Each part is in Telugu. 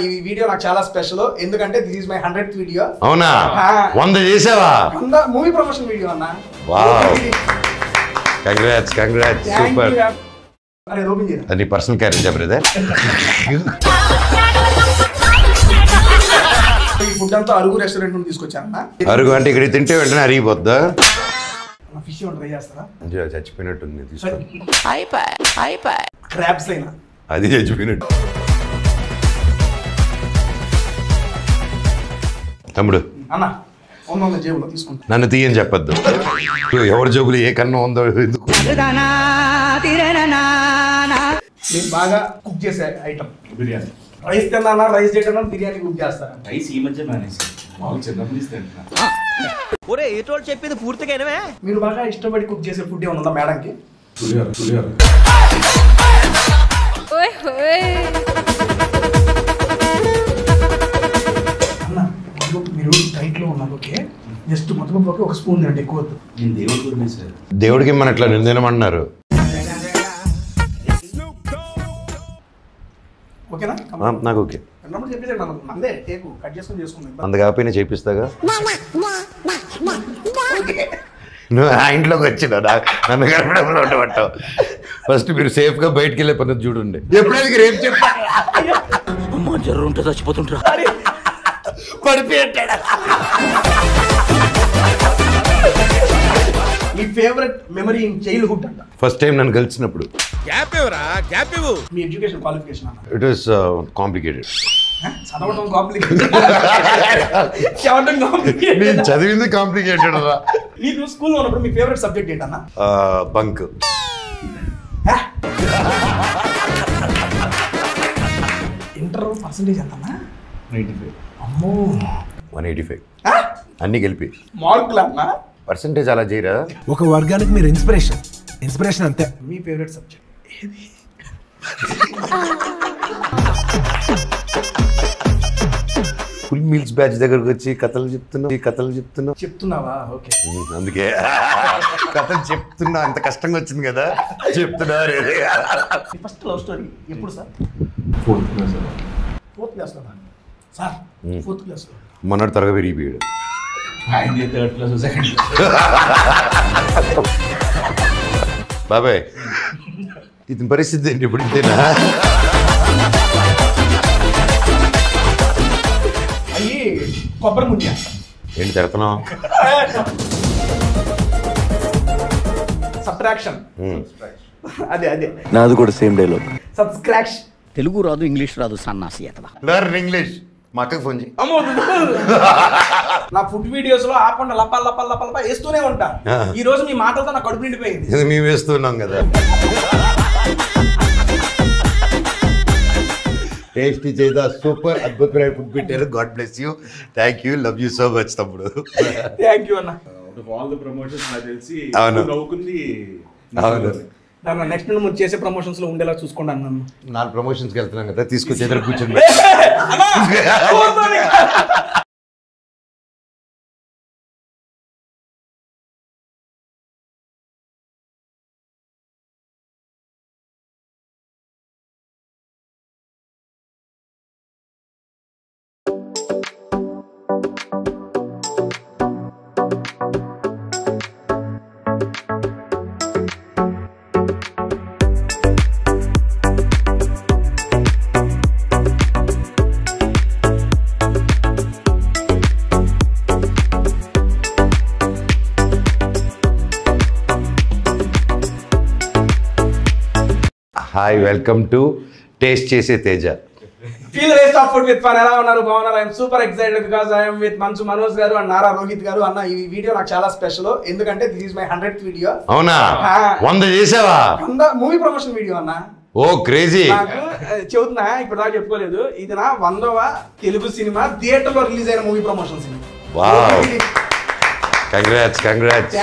ఈ వీడియో నాకు చాలా స్పెషల్ ఎందుకంటే this is my 100th video. అవునా 100 చేసావా? 100 మూవీ ప్రమోషన్ వీడియో అన్న. Wow congrats super. అరే ఓపెన్ చేయరా. అది పర్సనల్ క్యారెక్టర్ బ్రదర్. ఈ ఫుడ్ అంతా అరుగు రెస్టారెంట్ నుండి తీసుకొచ్చాను. అరుగు అంటే ఇక్కడ తింటే వెంటనే అరిగిపోద్దా? ఫిష్ ట్రై చేస్తారా? చచ్చిపోయినట్టుంది తీసుకో. క్రాబ్స్ అయినా అది చచ్చిపోయినట్టు. తమ్ముడు అన్న ఉన్న జేబులో తీసుకుంటా. నన్ను తీయని చెప్పొద్దు. ఎవరి జోబులు ఏ కన్నా ఉందో ఎందుకు. నేను బాగా కుక్ చేసే ఐటమ్ బిర్యానీ. రైస్ తిన్నా రైస్ చేయడం బిర్యానీ కుక్ చేస్తాను. రైస్ ఈ మధ్య మానేసి మామూలు చిన్నప్పుడు ఇస్తాను. చెప్పింది పూర్తిగా మీరు బాగా ఇష్టపడి కుక్ చేసే ఫుడ్ ఏమైనా ఉందా మేడంకి? అన్న మీరు డైట్ లో ఉన్నారు ఓకే, జస్ట్ మొత్తం ఒక స్పూన్ తినండి, ఎక్కువ వద్దు. నేను దేవుడికి వదిలేసాను. దేవుడికి మన ఇట్లా నిందేనమన్నారు. ఓకేనా? నాకు ఓకే. చెప్పేసాడు అందే టేకు కట్ చేసుకొని చేసుకుందాం. అంత కాకపోయినా చేపిస్తాగా. నువ్వు ఆ ఇంట్లోకి వచ్చినా నన్ను గడపడంలో ఉండబట్టావు. ఫస్ట్ మీరు సేఫ్ గా బయటకు వెళ్ళే పద్ధతి చూడండి. ఎప్పుడైనా రేపు చెప్పా జరుగుంటే చచ్చిపోతుంటా పడిపోయాడు. మీ ఫేవరెట్ మెమరీ ఇన్ చైల్డ్హుడ్ అంట? ఫస్ట్ టైం నన్ను కలిసినప్పుడు. మీ ఎడ్యుకేషన్ క్వాలిఫికేషన్ అన్న? It was complicated. చదవడం కాంప్లికేటెడ్, చదవడం కాంప్లికేటెడ్. నేను చదివింది కాంప్లికేటెడ్. నీకు స్కూల్లో ఉన్నప్పుడు మీ ఫేవరెట్ సబ్జెక్ట్ ఏంటన్నా? బంక్. ఇంటర్ పర్సంటేజ్ ఎంతన్నా? 95. అమ్మో 185 అన్ని కలిపి. మార్కులా అన్నా? పర్సంటేజ్ అలా చేయరా? ఒక వర్గానికి మీరు ఇన్స్పిరేషన్ అంతే. మీ ఫేవరెట్ సబ్జెక్ట్ ఏది? ఫుల్ మీల్స్ బ్యాచ్ దగ్గరకు వచ్చి కథలు చెప్తున్నా. చెప్తున్నావా? ఓకే. అందుకే కథలు చెప్తున్నా. అంత కష్టంగా వచ్చింది కదా చెప్తున్నా. ఫస్ట్ లవ్ స్టోరీ ఎప్పుడు sir? 4th class. 4th class కదా సార్? 4th క్లాస్ మొన్నటి త్వరగా విరిగిపోయాడు. ఆయన 3rd class, 2nd class. బాబాయ్ ఇతని పరిస్థితి ఏంటి ఇప్పుడు? ఇంతేనా? అయ్యి కొబ్బరి ముద్ద ఏంటి తిడతాను? సబ్ట్రాక్షన్. అదే నాది కూడా సేమ్ డైలాగ్. సబ్స్క్రాక్షన్. తెలుగు రాదు, ఇంగ్లీష్ రాదు, సన్నాసి ఎతవా. Learn English. మా అక్కకి ఫోన్ చేయి. నా ఫుడ్ వీడియోస్ లో ఆపండి లప్ప వేస్తూనే ఉంటా. ఈ రోజు మీ మాటలతో నా కడుపు నిండిపోయింది. ఇది మేము వేస్తున్నాం కదా. టేస్టీ చేదా సూపర్ అద్భుతమైన ఫుడ్ పెట్టారు. God bless you. Thank you. Love you so much తమ్ముడు. థ్యాంక్ యూ అన్న. ఆల్ ద ప్రమోషన్స్ నాకు తెలిసి అవును. నవ్వుకుంది. అవును. నెక్స్ట్ నువ్వు చేసే ప్రమోషన్స్ లో ఉండేలా చూసుకోండి అన్నాను. 4 ప్రమోషన్స్కి వెళ్తున్నాం కదా, తీసుకొచ్చి ఎదురు కూర్చొని. హాయ్, వెల్కమ్ టు టేస్ట్ చేసే Teja. Feel రేస్ట్ of food with fun. ఎలా ఉన్నారు? బాగున్నారు? I'm super excited because I'm with Manchu Manoj గారు అండ్ నారా రోహిత్ గారు. అన్న ఈ వీడియో నాకు చాలా స్పెషల్ ఎందుకంటే this is my 100th video. అవునా 100 చేసావా? 100 మూవీ ప్రమోషన్ వీడియో అన్న. ఓ క్రేజీ. నాకు చెబుతున్నా, ఇప్పుడు దాకా చెప్పుకోలేదు. ఇది నా 100వ తెలుగు సినిమా థియేటర్ లో రిలీజ్ అయిన movie promotion cinema. Wow congrats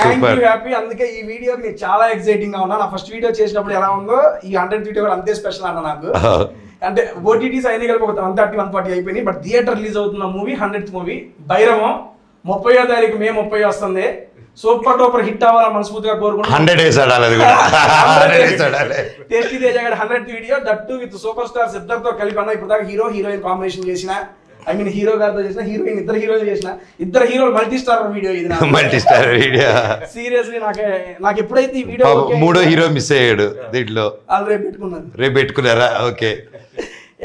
super happy. అందుకే ఈ వీడియో నేను చాలా ఎక్సైటింగ్ గా ఉన్నా. నా ఫస్ట్ వీడియో చేసినప్పుడు ఎలా ఉందో ఈ 100th వీడియో కూడా అంతే స్పెషల్ అన్న నాకు. అంటే ఓటీటీస్ అయినా కలిపి ఒక 130-140 అయిపోయినాయి. బట్ థియేటర్ రిలీజ్ అవుతున్న మూవీ 100th మూవీ భైరవం 30వ తారీఖు మే 30 వస్తుంది. సూపర్ డూపర్ హిట్ అవ్వాలని మనస్ఫూర్తిగా కోరుకుంటున్నాను. 100 days ఆడాలి అది కూడా 100 days ఆడాలి. టేస్టీ తేజ గారి 100th video that with super stars ఇద్దరితో కలిపి అన్న. ఇప్పుడు దాకా హీరో హీరోయిన్ కాంబినేషన్ చేసిన, ఐ మీన్ హీరో గారితో చేసిన, హీరోయిన్ ఇద్దరు హీరోయిన్ చేసిన, ఇద్దరు హీరోలు మల్టీ స్టార్ వీడియో ఇది. మల్టీ స్టార్ వీడియో సీరియస్లీ నాకు ఎప్పుడైతే ఈ వీడియో మూడో హీరో మిస్ అయ్యాడు దీంట్లో. రేపు పెట్టుకున్నారా? ఓకే.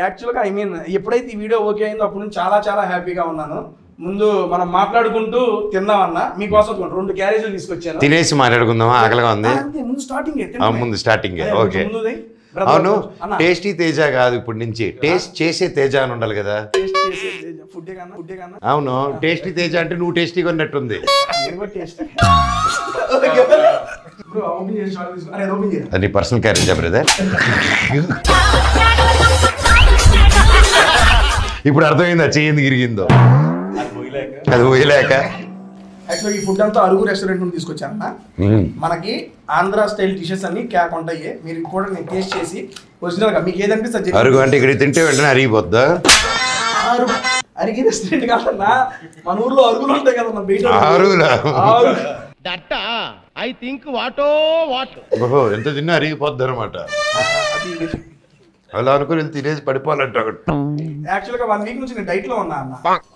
యాక్చువల్గా ఐ మీన్ ఎప్పుడైతే ఈ వీడియో ఓకే అయిందో అప్పుడు నుంచి చాలా చాలా హ్యాపీగా ఉన్నాను. ముందు మనం మాట్లాడుకుంటూ తిందామన్నా, మీకోసం 2 క్యారేజీలు తీసుకొచ్చాను. తినేసి మాట్లాడుకుందామా? ఆకలిగా ఉంది. ముందు స్టార్టింగ్ ఓకే. అవును, టేస్టీ తేజ కాదు ఇప్పుడు నుంచి, టేస్ట్ చేసే తేజ అని ఉండాలి కదా. అవును, టేస్టీ తేజ అంటే నువ్వు టేస్టీగా ఉన్నట్టుంది. అది పర్సనల్ క్యారేజ్ బ్రదర్. ఇప్పుడు అర్థమైందా చెయ్యింది గిరిగిందో? అది పోయలేక. యాక్చువల్గా ఈ ఫుడ్ అంతా అరుగు రెస్టారెంట్ నుండి తీసుకొచ్చానన్నా. మనకి ఆంధ్ర స్టైల్ డిషెస్ అన్ని క్యాక్ ఉంటాయి. మీరు కూడా నేను టేస్ట్ చేసి ఒరిజినల్ గా మీకు ఏదనిపిస్తుంది. అరుగు అంటే ఇక్కడ తింటే వెంటనే అరిగిపోద్దా? అరిగి రెస్టారెంట్ కాదన్నా, మన ఊర్లో అరుగులు ఉంటాయి కదా బయట. ఓహో, ఎంత తిన్నా అరిగిపోద్ది అనమాట. అలా అనుకుని తినేసి పడిపోవాలంట. యాక్చువల్గా 1 వీక్ నుంచి నేను డైట్ లో ఉన్నా అన్న.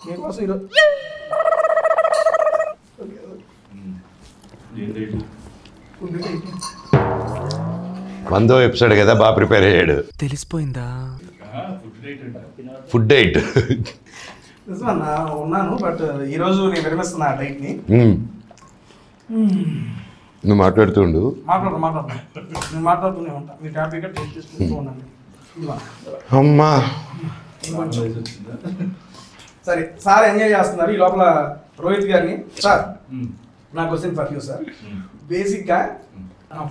మీకోసం ఈరోజు వందో ఎపిసోడ్ కదా, బాగా ప్రిపేర్ అయ్యాడు. తెలిసిపోయిందా? ఫుడ్ డైట్ నిజమన్నా ఉన్నాను, బట్ ఈరోజు నేను విరమిస్తున్నా ఆ డైట్ ని. నువ్వు మాట్లాడుతుండు. నేను మాట్లాడుతూనే ఉంటా, మీరు హ్యాపీగా టేస్ట్ చేసుకుంటూ ఉండండి. అమ్మా సరే, సార్ ఎంజాయ్ చేస్తున్నారు. ఈ లోపల రోహిత్ గారిని, సార్ నా క్వశ్చన్ ఫర్ యూ సార్. బేసిక్గా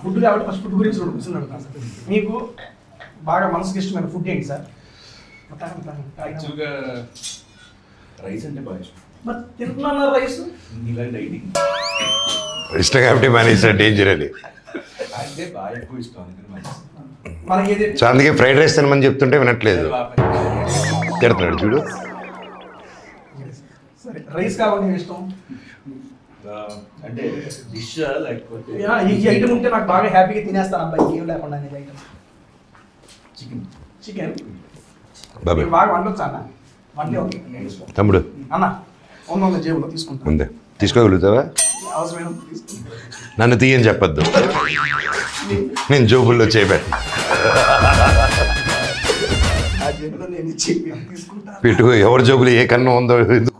ఫుడ్ కాబట్టి ఫస్ట్ ఫుడ్ గురించి క్వశ్చన్ అడుగుతాను సార్. మీకు బాగా మనసుకి ఇష్టమైన ఫుడ్ ఏంటి సార్? యాక్చువల్గా రైస్ అంటే బాగా ఇష్టం. మరి తింటున్నా రైస్ ఇలా డైటింగ్ ఇష్టం కాబట్టి మానేసా, డేంజర్ అది. అంటే బాగా ఎక్కువ ఇష్టం. మనకి ఏది సో అందుకే ఫ్రైడ్ రైస్ తినమని చెప్తుంటే వినట్లేదు, తిడుతున్నాడు చూడు. సరే, రైస్ కాబట్టి ఇష్టం అంటే డిష్ లేకపోతే ఈ ఐటమ్ ఉంటే నాకు బాగా హ్యాపీగా తినేస్తాను అబ్బాయి, ఏం లేకుండా అనేది ఐటమ్. చికెన్ బాబాయ్ బాగా వండొచ్చా అన్న? వండే తమ్ముడు అన్న ఉన్న జేబులో తీసుకుంటాను. ఉందే, తీసుకోగలుగుతావా? అవసరమైన తీసుకుంటాను. నన్ను తీయని చెప్పొద్దు, నేను జోబుల్లో చేయబెట్టు. ఆ జేబులో నేను ఇచ్చి తీసుకుంటాను. పెట్టుకో, ఎవరి జోబులు ఏ కన్ను ఉందో ఎందుకు.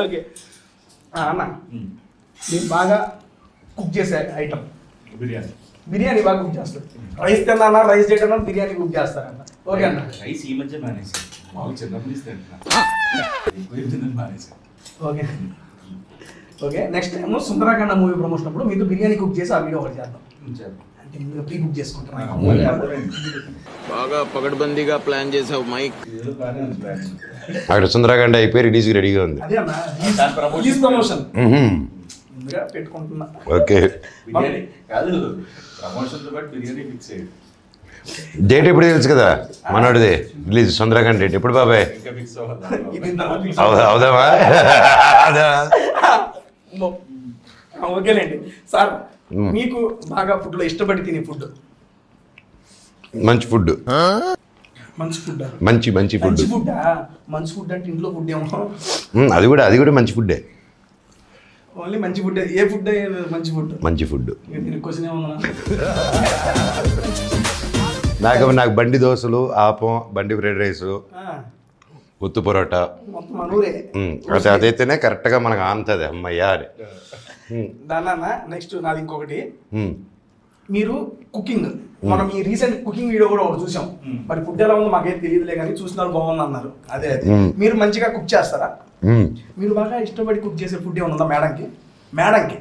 ఓకే అన్న, నేను బాగా కుక్ చేసే ఐటమ్ బిర్యానీ బాగా కుక్ చేస్తాను. రైస్ తిన్నా, రైస్ చేయడం, బిర్యానీ కుక్ చేస్తారన్న. ఓకే అన్న. రైస్ ఈ మధ్య మానేసాను, మామూలు చిన్నప్పుడు మానేసాను. Okay okay. Next time Sundarakanda movie promotion అప్పుడు మీతో బిర్యానీ కుక్ చేసి ఆ వీడియో ఒకటి చేద్దాం. అంటే మీరు ప్రీ కుక్ చేసుకుంటారు. బాగా పగడ్బందీగా ప్లాన్ చేసావు మైక్. అక్కడ సుందరాఖండ అయిపోయి రిలీజ్కి రెడీగా ఉంది. అదే అన్న, రిలీజ్ ప్రమోషన్ ముందుగా పెట్టుకుంటున్నా. ఓకే, బిర్యానీ కాదు, ప్రమోషన్తో పాటు బిర్యానీ ఫిక్స్ అయ్యాడు. డేట్ ఎప్పుడు తెలుసు కదా మనోడిది రిలీజ్, సుందరాఖండ డేట్ ఎప్పుడు బాబాయ్? ఇంకా ఫిక్స్ అవుదామా? ఓకేలేండి సార్. మీకు బాగా ఫుడ్ లో ఇష్టపడి తినే ఫుడ్? మంచి ఫుడ్. మంచి ఫుడ్ మంచి మంచి ఫుడ్. మంచి ఫుడ్ అంటే ఇంట్లో ఫుడ్ ఏమో. అది కూడా మంచి ఫుడ్డే. ఓన్లీ మంచి ఫుడ్. ఏ ఫుడ్ మంచి ఫుడ్? మంచి ఫుడ్. క్వశ్చన్ ఏమన్నా? నాకు బండి దోశలు, ఆపం, బండి ఫ్రైడ్ రైస్, ఉత్తు పొరోటా, అదైతేనే కరెక్ట్గా మనకు ఆనుతుంది. అమ్మయ్యా అని. దాన్న నెక్స్ట్ నాది ఇంకొకటి, మీరు కుకింగ్, మనం ఈ రీసెంట్ కుకింగ్ వీడియో కూడా ఒకటి చూసాం. మరి ఫుడ్ ఎలా ఉందో మాకేం తెలియదులే కానీ చూసినారు, బాగుంది అన్నారు. అదే మీరు మంచిగా కుక్ చేస్తారా? మీరు బాగా ఇష్టపడి కుక్ చేసే ఫుడ్ ఏమన్నా ఉందా మేడంకి?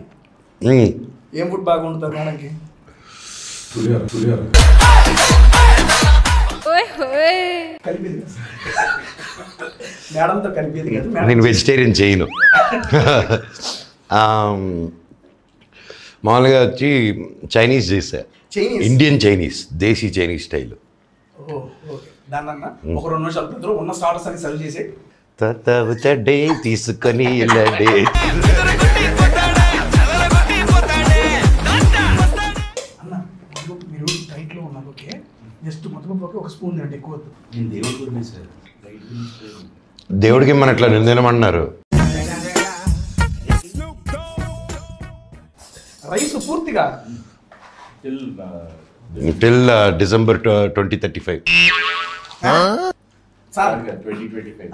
ఏం ఫుడ్ బాగా ఉంటుంది మేడంకి? కలిపేది మేడంతో కలిపేది కాదు. నేను వెజిటేరియన్ చేయను. మామూలుగా వచ్చి చైనీస్ చేసా, ఇండియన్ చైనీస్, దేశీ చైనీస్ స్టైల్. దాన్న ఒక 2 నిమిషాలు పెద్దలు ఉన్న స్టార్టర్స్ అని సర్వ్ చేసి డే తీసుకొని వెళ్ళండి. అన్న మీరు డైట్లో ఉన్నారు ఓకే, జస్ట్ మొత్తం ఒక స్పూన్ తినండి, ఎక్కువ వద్దు. నేను దేవుడు గురించి సార్ రైట్ గురించి దేవుడికి మన ఇట్లా నిందనమన్నారు. రైస్ పూర్తిగా టిల్ డిసెంబర్ 2035. సార్ 2025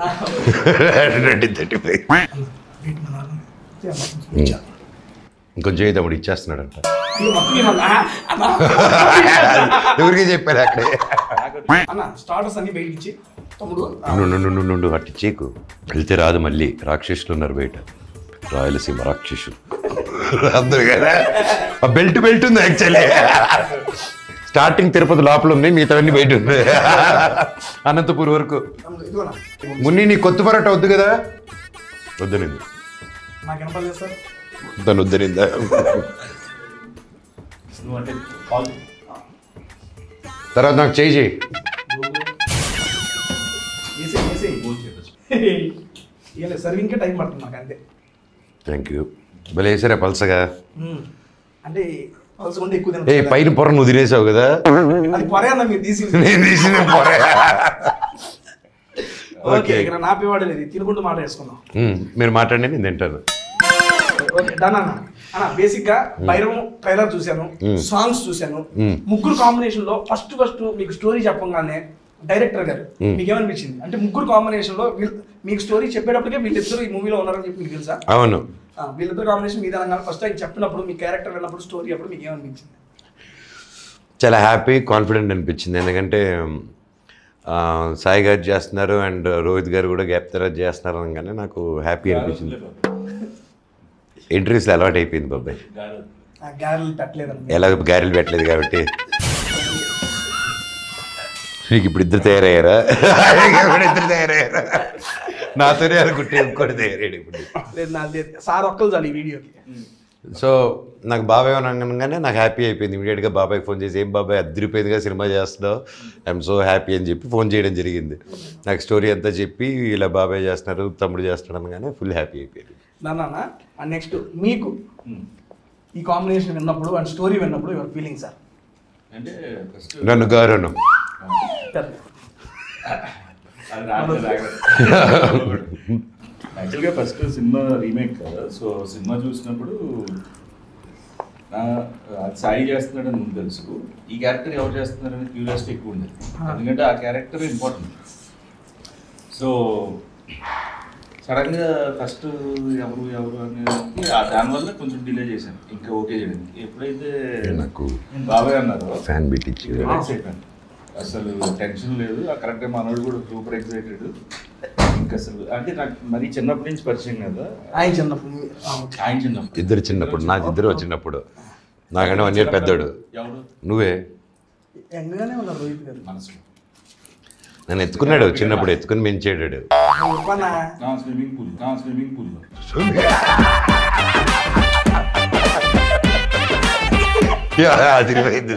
2035 ఇంకొంచెం ఏ తమ్ముడు ఇచ్చేస్తున్నాడంట. ఎవరికి చెప్పారు అక్కడే. అన్న స్టార్టర్స్ అన్ని బయట ఇచ్చి తమ్ముడు నుండు అట్టి చీకు వెళ్తే రాదు మళ్ళీ. రాక్షసులు ఉన్నారు బయట, రాయలసీమ రాక్షసులు అందరు కదా. ఆ బెల్ట్ ఉంది యాక్చువల్లీ. స్టార్టింగ్ తిరుపతి లోపల ఉంది, మిగతావన్నీ బయట ఉంది అనంతపూర్ వరకు. ఇదిగోనా మున్ని నీ కొత్త పరోటా వద్దు కదా? వద్దనింది నాకు వినపడలేదు సార్. దాన్ని వద్దనిందా? నువ్వు అంటే కాల్ తర్వాత నాకు చేయి సర్వింగ్కే టైం పడుతుంది నాకు అంతే. Thank you. భలే వేసారా పల్సగా. అంటే పలుసుకుంటే ఎక్కువ ఏ పైన పొర నువ్వు తినేసావు కదా. అది పొరే అన్న మీరు తీసి. నేను తీసిన పొర. ఓకే ఇక్కడ నా పివాడు లేదు, తినుకుంటూ మాట వేసుకుందాం. మీరు మాట్లాడండి, నేను తింటాను. ఓకే డన్ అన్న. అన్న బేసిక్ గా భైరవం ట్రైలర్ చూశాను, సాంగ్స్ చూశాను. ముగ్గురు కాంబినేషన్ లో ఫస్ట్ మీకు స్టోరీ చెప్పగానే డైరెక్టర్ గారు మీకు ఏమనిపించింది? అంటే ముగ్గురు కాంబినేషన్ లో మీకు స్టోరీ చెప్పేటప్పటికే వీళ్ళిద్దరు ఈ మూవీలో ఉన్నారని చెప్పి మీకు తెలుసా? అవును. వీళ్ళిద్దరు కాంబినేషన్ మీద అనగానే ఫస్ట్ ఆయన చెప్పినప్పుడు మీ క్యారెక్టర్ వెళ్ళినప్పుడు స్టోరీ అప్పుడు మీకు ఏమనిపించింది? చాలా హ్యాపీ, కాన్ఫిడెంట్ అనిపించింది. ఎందుకంటే సాయి గారు చేస్తున్నారు అండ్ రోహిత్ గారు కూడా గ్యాప్ తర్వాత చేస్తున్నారు అనగానే నాకు హ్యాపీ అనిపించింది. ఇంటర్వ్యూస్లో అలవాటు అయిపోయింది బాబాయ్. గారెలు పెట్టలేదండి, ఎలాగ గారెలు పెట్టలేదు కాబట్టి. నీకు ఇప్పుడు ఇద్దరు తయారయ్యారా? ఇద్దరు తయారయ్యారా? నాతోనే అనుకుంటే ఇంకోటి తయారయ్యాడు ఇప్పుడు. లేదు నాది సార్ ఒక్కలు చాలు ఈ వీడియోకి. సో నాకు బాబాయ్ అనగానే నాకు హ్యాపీ అయిపోయింది. ఇమీడియట్గా బాబాయ్కి ఫోన్ చేసి, ఏం బాబాయ్ అద్దరిపోయిందిగా సినిమా చేస్తున్నావు, ఐఎమ్ సో హ్యాపీ అని చెప్పి ఫోన్ చేయడం జరిగింది. నాకు స్టోరీ అంతా చెప్పి ఇలా బాబాయ్ చేస్తున్నారు, తమ్ముడు చేస్తున్నాడు అనగానే ఫుల్ హ్యాపీ అయిపోయింది. నాన్న అండ్ నెక్స్ట్ మీకు ఈ కాంబినేషన్ విన్నప్పుడు అండ్ స్టోరీ విన్నప్పుడు యువర్ ఫీలింగ్ సార్? అంటే ఫస్ట్ నన్ను గారను యాక్చువల్గా ఫస్ట్ సినిమా రీమేక్ కదా, సో సినిమా చూసినప్పుడు అది సాయి చేస్తున్నాడని ముందు తెలుసు, ఈ క్యారెక్టర్ ఎవరు చేస్తున్నారని క్యూరియాసిటీ ఎక్కువ ఉండేది. ఎందుకంటే ఆ క్యారెక్టర్ ఇంపార్టెంట్. సో సడన్గా ఫస్ట్ ఎవరు అనేది దానివల్ల కొంచెం డిలే చేశాను, ఇంకా ఓకే చేయడానికి. ఎప్పుడైతే నాకు బాబాయ్ అన్నారో ఫ్యాన్ బిట్ ఇచ్చి అయిపోయాను, అసలు టెన్షన్ లేదు. ఆ కరెక్ట్గా మనోడు కూడా సూపర్ ఎక్సైటెడ్. ఇంకా అసలు అంటే నాకు మరీ చిన్నప్పటి నుంచి పరిచయం కదా ఆయన చిన్నప్పుడు. ఇద్దరు చిన్నప్పుడు, నాకు ఇద్దరు చిన్నప్పుడు, నాకంటే 1 year పెద్దోడు. ఎవడు నువ్వే. ఎంగగానే ఉన్నారు రోహిత్ గారు. మనసు నన్ను ఎత్తుకున్నాడు చిన్నప్పుడు, ఎత్తుకుని పెంచాడు. స్విమ్మింగ్ పూల్ అదిరిపోయింది.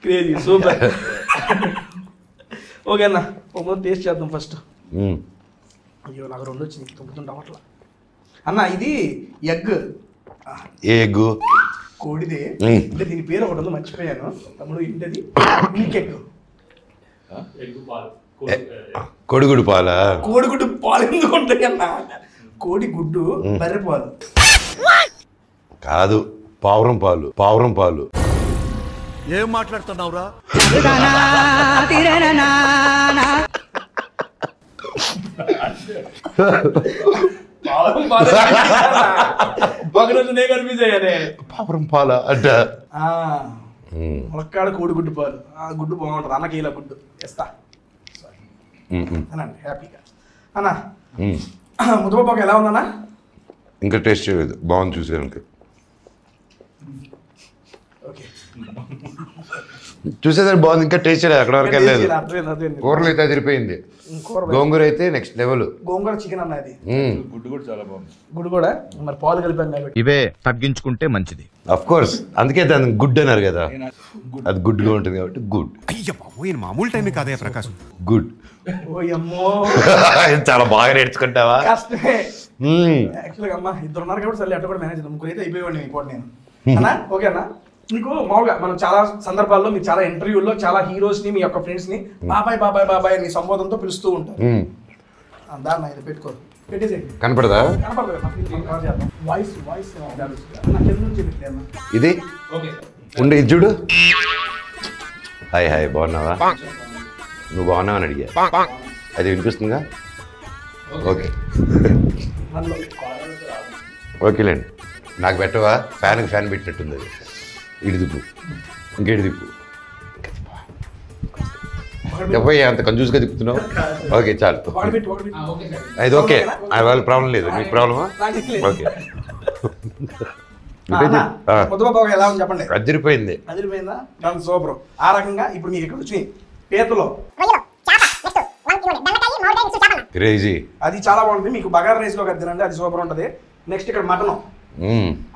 Crazy super. ఓకే అన్న ఒక టేస్ట్ చేద్దాం ఫస్ట్. అయ్యో నాకు 2 వచ్చింది, తుంపుతుంటాం అట్లా. అన్న ఇది ఎగ్. ఏ ఎగ్గు? కోడిది. అంటే దీని పేరు ఒకటి ఉంది మర్చిపోయాను తమ్ముడు. ఇంటది మిల్క్ ఎగ్. కోడిగుడు పాలా? కోడిగుడ్డు పాలు ఎందుకు ఉంటాయి అన్న? కోడి గుడ్డు బర్రె పాలు కాదు, పావురం పాలు. పావురం పాలు. ఏం మాట్లాడుతున్నావురా? ఒకరోజు నేను కనిపించాయనే పావురం పాలా అంట. ములక్కాడ కోడిగుడ్డు పాలు. ఆ గుడ్డు బాగుంటుంది. అన్నకి ఇలా గుడ్డు ఇస్తా అనండి హ్యాపీగా. అన్న ముద్దపప్పు ఎలా ఉందన్నా? ఇంకా టేస్ట్ చేయలేదు, బాగుంది చూసాను. ఓకే చూసేదాన్ని బాగుంది, ఇంకా టేస్ట్ చేయలేదు, అక్కడ వరకు వెళ్ళలేదు. అర్థమైంది. కూరలు అయితే అదిరిపోయింది, కూర గోంగూర అయితే నెక్స్ట్ లెవెల్. గోంగూర చికెన్ అన్నది గుడ్డు కూడా చాలా బాగుంది. గుడి కూడా మరి పాలు కలిపాం కాబట్టి ఇవే తగ్గించుకుంటే మంచిది. అఫ్ కోర్స్, అందుకే దాన్ని గుడ్ అన్నారు కదా, అది గుడ్గా ఉంటుంది కాబట్టి గుడ్. అయ్య బాబు ఈయన మామూలు టైం కాదే ప్రకాశం. గుడ్. ఓ అమ్మో చాలా బాగా నేర్చుకుంటావా? కష్టమే యాక్చువల్గా. అమ్మా ఇద్దరు ఉన్నారు కాబట్టి సరే అట్లా కూడా మేనేజ్ చేద్దాం. ముగ్గురు అయితే అయిపోయేవాడిని ఇంకోటి నేను అన్నా. ఓకే అన్న, మీకు మామూలుగా మనం చాలా సందర్భాల్లో మీరు చాలా ఇంటర్వ్యూల్లో చాలా హీరోస్ ని మీ యొక్క ఫ్రెండ్స్ ని బాబాయ్ బాబాయ్ బాబాయ్ అని సంబోధనతో పిలుస్తూ ఉంటారు. దాన్ని ఇది పెట్టుకోరు, పెట్టేసేయండి. కనపడదా వాయిస్ వాయిస్ ఇది? ఉండి ఇది చూడు. హాయ్ హాయ్, బాగున్నావా? నువ్వు బాగున్నావు అని అడిగా, అది వినిపిస్తుందిగా? ఓకే ఓకేలేండి. నాకు పెట్టవా? ఫ్యాన్కి ఫ్యాన్ పెట్టినట్టుంది అది. ఇటు దిప్పు, ఇంకేటి దిప్పు. చెప్పయ్య, అంత కన్ఫ్యూజ్గా తిప్పుతున్నావు. ఓకే చాలు, అది ఓకే, వాళ్ళ ప్రాబ్లం లేదు. మీకు ప్రాబ్లమా? ఓకే. ఎలా ఉంది చెప్పండి. అదిరిపోయింది. అదిరిపోయిందా? సూపర్. ఆ రకంగా ఇప్పుడు మీకు ఇక్కడ వచ్చి పీతలో క్రేజీ, అది చాలా బాగుంటుంది. మీకు బగారా రైస్ లో తినండి, అది సూపర్ ఉంటుంది. నెక్స్ట్ ఇక్కడ మటన్,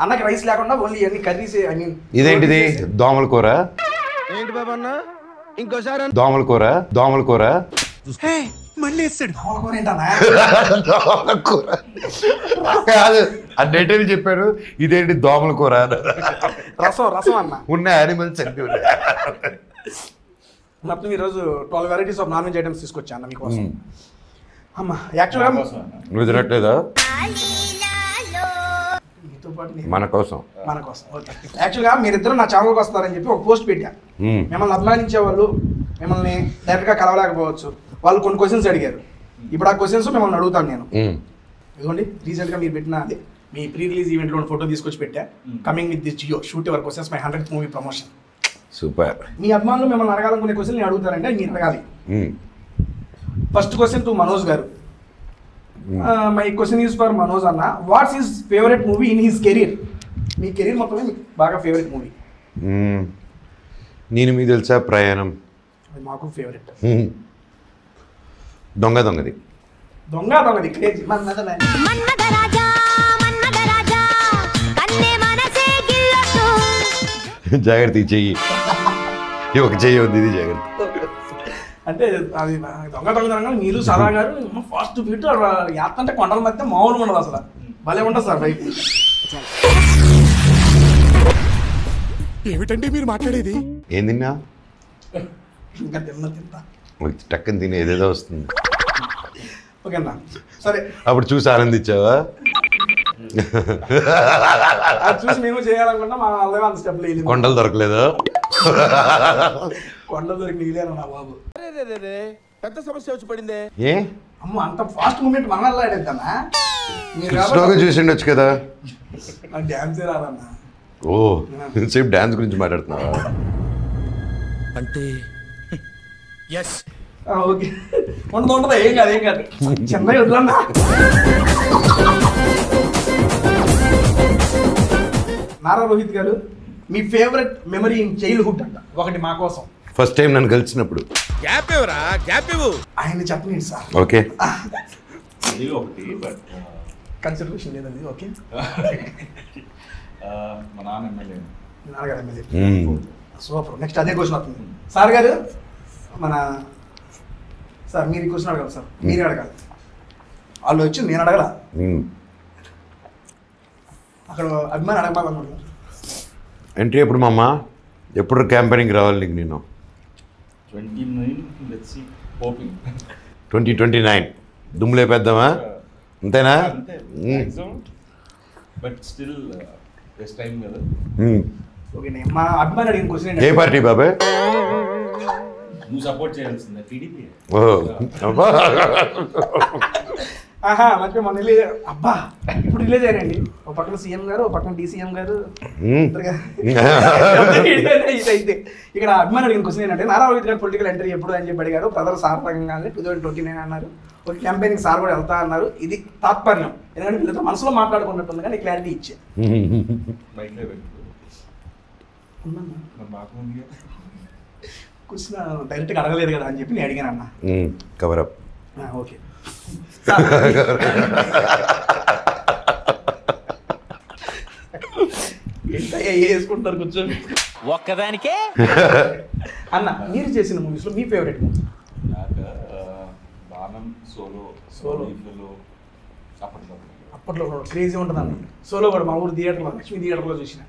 అన్నకి రైస్ లేకుండా ఓన్లీ అన్ని కర్రీస్. ఐ మీన్ ఇదేంటిది? దోమల కూర. ఏంటి బాబా అన్న ఇంకోసారి? దోమల కూర, దోమల కూర. మళ్ళీ వేస్తాడు. కూర ఏంటన్నా? దోమల కూర కాదు, ఆ డీటెయిల్ చెప్పారు. ఇదేంటి దోమల కూర? రసం రసం అన్న. ఉన్న యానిమల్స్ అన్ని ఉన్నాయి. మొత్తం ఈరోజు 12 varieties of non veg items తీసుకొచ్చా అన్న మీకోసం. అమ్మ యాక్చువల్గా నువ్వు తినట్లేదా? మీతో పాటు మన కోసం, మన కోసం. యాక్చువల్గా మీరిద్దరు నా ఛానల్కి వస్తారని చెప్పి ఒక పోస్ట్ పెట్టా. మిమ్మల్ని అభిమానించే వాళ్ళు మిమ్మల్ని డైరెక్ట్గా కలవలేకపోవచ్చు, వాళ్ళు కొన్ని క్వశ్చన్స్ అడిగారు. ఇప్పుడు ఆ క్వశ్చన్స్ మిమ్మల్ని అడుగుతాను నేను. ఇదిగోండి, రీసెంట్గా మీరు పెట్టిన అది మీ ప్రీ రిలీజ్ ఈవెంట్లో ఫోటో తీసుకొచ్చి పెట్టా. Coming with this Jio shoot your questions my 100th movie promotion. Super. మీ అభిమానులు మిమ్మల్ని అడగాలనుకునే క్వశ్చన్ నేను అడుగుతారంటే మీరు అడగాలి. ఫస్ట్ క్వశ్చన్ టు మనోజ్ గారు. My question is for Manoj అన్న. What's his favourite movie in his career? మీ కెరీర్ మొత్తమే మీకు బాగా ఫేవరెట్ మూవీ? నేను మీకు తెలుసా ప్రయాణం, అది మాకు ఫేవరెట్. దొంగ దొంగది. దొంగ దొంగది క్రేజీ. జాగ్రత్త, చెయ్యి ఒక చెయ్యి ఉంది, ఇది జాగ్రత్త. అంటే అది దొంగ దొంగ మీరు సదా గారు ఫాస్ట్ బీట్ యాత్ర అంటే కొండల మధ్య మామూలుగా ఉండదు అసలు. భలే ఉంటుంది సార్ బైక్. ఏమిటండి మీరు మాట్లాడేది? ఏం తిన్నా? ఇంకా తింటా టక్కని తిని ఏదేదో వస్తుంది. ఓకేనా సరే. అప్పుడు చూసి ఆనందించావా? అది చూసి మేము చేయాలనుకుంటా, మా వాళ్ళే అంత స్టెప్ లేదు. కొండలు దొరకలేదు, కొండలు దొరికి నీళ్ళేనా నా బాబు. పెద్ద సమస్య వచ్చి పడిందే. ఏ అమ్మ అంత ఫాస్ట్ మూమెంట్ మన వల్ల ఆడేద్దామా? మీరు స్లోగా చూసిండొచ్చు కదా. నాకు డ్యాన్సే రాదన్నా. ఓ సేపు డాన్స్ గురించి మాట్లాడుతున్నావా? అంటే ఓకే, ఉండదు ఏం కాదు ఏం కాదు. చెన్నై వదలన్నా. నారా రోహిత్ గారు, మీ ఫేవరెట్ మెమరీ ఇన్ చైల్డ్హుడ్ అంట ఒకటి మా కోసం. ఫస్ట్ టైం నన్ను కలిసినప్పుడు. గ్యాప్ ఇవ్వరా, గ్యాప్ ఇవ్వు. ఆయన చెప్పండి సార్. ఓకే, ఇది ఒకటి. బట్ కన్సిడరేషన్ లేదండి. ఓకే, మా నాన్న ఎమ్మెల్యే, నాన్నగారు ఎమ్మెల్యే. సూపర్. నెక్స్ట్ అదే క్వశ్చన్ అవుతుంది సార్ గారు. మన సార్ మీరు ఈ క్వశ్చన్ అడగాలి సార్, మీరే అడగాలి. వాళ్ళు వచ్చి నేను అడగల, అక్కడ అభిమాని అడగాలనుకుంటున్నారు. ఎంట్రీ ఎప్పుడు మామ? ఎప్పుడు క్యాంపెయినింగ్ రావాలి నీకు? నేను 2029 దుమ్ములే పెద్దామా? అంతేనా? బట్ స్టిల్ టైం కదా. ఓకే, మా అభిమాని అడిగిన క్వశ్చన్ ఏ పార్టీ బాబాయ్? నువ్వు సపోర్ట్ చేయాల్సిందే టీడీపీ. మంచిగా మొన్న రిలీజ్. అబ్బా ఇప్పుడు రిలీజ్ అయ్యారండి. ఒక పక్కన సీఎం గారు, ఒక పక్కన డీసీఎం గారు. ఇదైతే ఇక్కడ అభిమాని అడిగిన క్వశ్చన్ ఏంటంటే, నారా రోహిత్ గారు పొలిటికల్ ఎంట్రీ ఎప్పుడు అని చెప్పి అడిగారు. ప్రజలు సార్థకంగానే 2029 అన్నారు. ఒక క్యాంపెయినింగ్ సార్ కూడా వెళ్తా అన్నారు. ఇది తాత్పర్యం, ఎందుకంటే వీళ్ళతో మనసులో మాట్లాడుకున్నట్టుంది కానీ క్లారిటీ ఇచ్చే. బైక్లో పెట్టు. క్వశ్చన్ డైరెక్ట్గా అడగలేదు కదా అని చెప్పి నేను అడిగాను అన్న. కవరప్. ఓకే వేసుకుంటారు కూర్చొని ఒక్కదానికే. అన్న మీరు చేసిన మూవీస్లో మీ ఫేవరెట్ మూవీ? నాకు బాణం, సోలో, అప్పట్లో క్రేజీ ఉంటుంది అన్న. సోలో కూడా మా ఊరు థియేటర్లో, లక్ష్మీ థియేటర్లో చూసిన.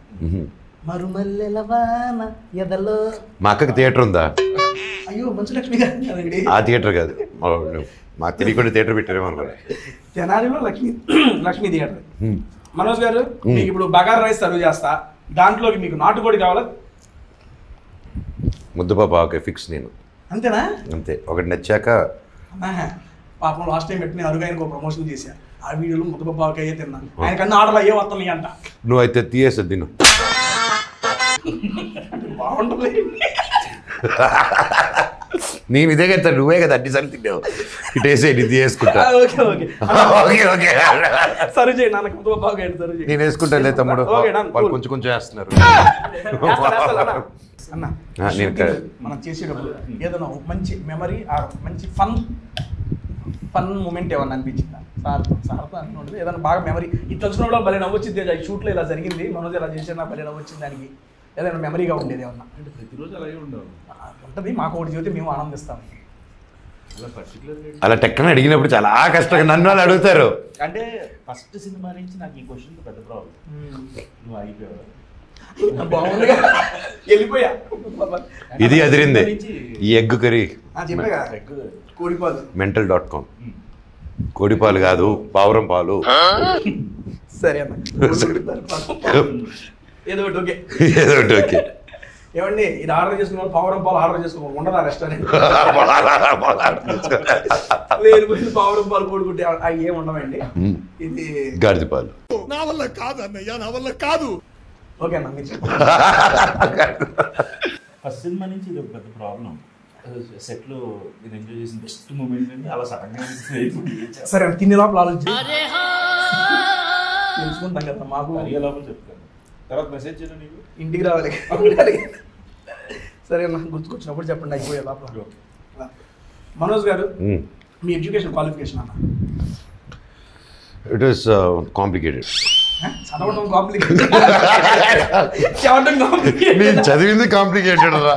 మరుమల్లెల వాన ఎదలో. మా అక్కకి థియేటర్ ఉందా? అయ్యో మంచు లక్ష్మి గారు కదండి. ఆ థియేటర్ కాదు, మాకు తెలియకుండా థియేటర్ పెట్టారేమో అనుకోండి. తెనాలిలో లక్ష్మీ థియేటర్. మనోజ్ గారు మీకు ఇప్పుడు బగారా రైస్ సర్వ్ చేస్తా, దాంట్లోకి మీకు నాటుకోడి కావాలా? ముద్దపప్పు ఆవకాయ ఫిక్స్ నేను. అంతేనా? అంతే. ఒకటి నచ్చాక. పాపం లాస్ట్ టైం పెట్టిన అరుగాయనకు ఒక ప్రమోషన్ చేశా, ఆ వీడియోలో ముద్దపప్పు ఆవకాయ తిన్నా. ఆయనకన్నా ఆర్డర్లు అయ్యే వస్తున్నాయి అంట. నువ్వు అయితే తీయేసా తిను. బాగుంటుంది. నేను ఇదే కదా, నువ్వే కదా అన్నిసార్లు తిన్నావు. ఇటేసే ఇది వేసుకుంటా. Okay okay okay okay serve చేయండి నాకు ముద్దపప్పు ఆవకాయ సర్వ్ చేయండి. నేను వేసుకుంటా లే తమ్ముడు, ఓకే డన్. వాళ్ళు కొంచెం కొంచెం వేస్తున్నారు. అన్న నేను మనం చేసేటప్పుడు ఏదైనా మంచి మెమరీ మంచి ఫన్ మూమెంట్ ఏమన్నా అనిపించిందా సార్తో అనుకుంటుంది? ఏదైనా బాగా మెమరీ ఇది తెలుసుకున్నప్పుడు భలే నవ్వొచ్చింది, ఈ షూట్లో ఇలా జరిగింది, మనోజ్ ఇలా చేసినా భలే నవ్వొచ్చింది, దానికి ఏదైనా మెమరీగా ఉండేది ఏమన్నా? అంటే ప్రతిరోజు అలాగే ఉండవు ఉంటుంది, మాకు ఒకటి చూస్తే మేము ఆనందిస్తాం. అలా పర్టికులర్ అలా టెక్కన అడిగినప్పుడు చాలా కష్టంగా నన్ను వాళ్ళు అడుగుతారు. అంటే ఫస్ట్ సినిమా నుంచి నాకు ఈ క్వశ్చన్ పెద్ద ప్రాబ్లం. నువ్వు అయిపోయావు, బాగుందిగా వెళ్ళిపోయా. ఇది అదిరింది ఈ ఎగ్ కర్రీ. చెప్పా కోడిపాలు mental.com. కోడిపాలు కాదు, పావురం పాలు. సరే అన్న ఏదో ఒకటి ఓకే. ఏదో ఒకటి ఓకే. ఏమండి ఇది ఆర్డర్ చేసుకున్న వాళ్ళు పావురం పాలు ఆర్డర్ చేసుకోవాలి, ఉండదా రెస్టారెంట్? లేదు పోయింది పావురం పాలు కోడుకుంటే అవి ఏమి ఉండవండి. ఇది గాడిద పాలు. నా వల్ల కాదు అన్నయ్య, నా వల్ల కాదు. ఓకే అన్న మీరు ఫస్ట్ సినిమా నుంచి ఇది ఒక పెద్ద ప్రాబ్లం. సెట్లో నేను ఎంజాయ్ చేసిన బెస్ట్ మూమెంట్ అండి, అలా సడన్గా సరే తినే లోపల ఆలోచించి తెలుసుకుంటాం కదా, మాకు అడిగే లోపల చెప్తాను, తర్వాత మెసేజ్ చేయను నీకు, ఇంటికి రావాలి. సరే అన్న గుర్తుకొచ్చినప్పుడు చెప్పండి అయిపోయే లోపల. మనోజ్ గారు మీ ఎడ్యుకేషన్ క్వాలిఫికేషన్ అన్న? It is complicated. చదవడం కాంప్లికేటెడ్, చదవడం కాంప్లికేటెడ్. నేను చదివింది కాంప్లికేటెడ్ రా.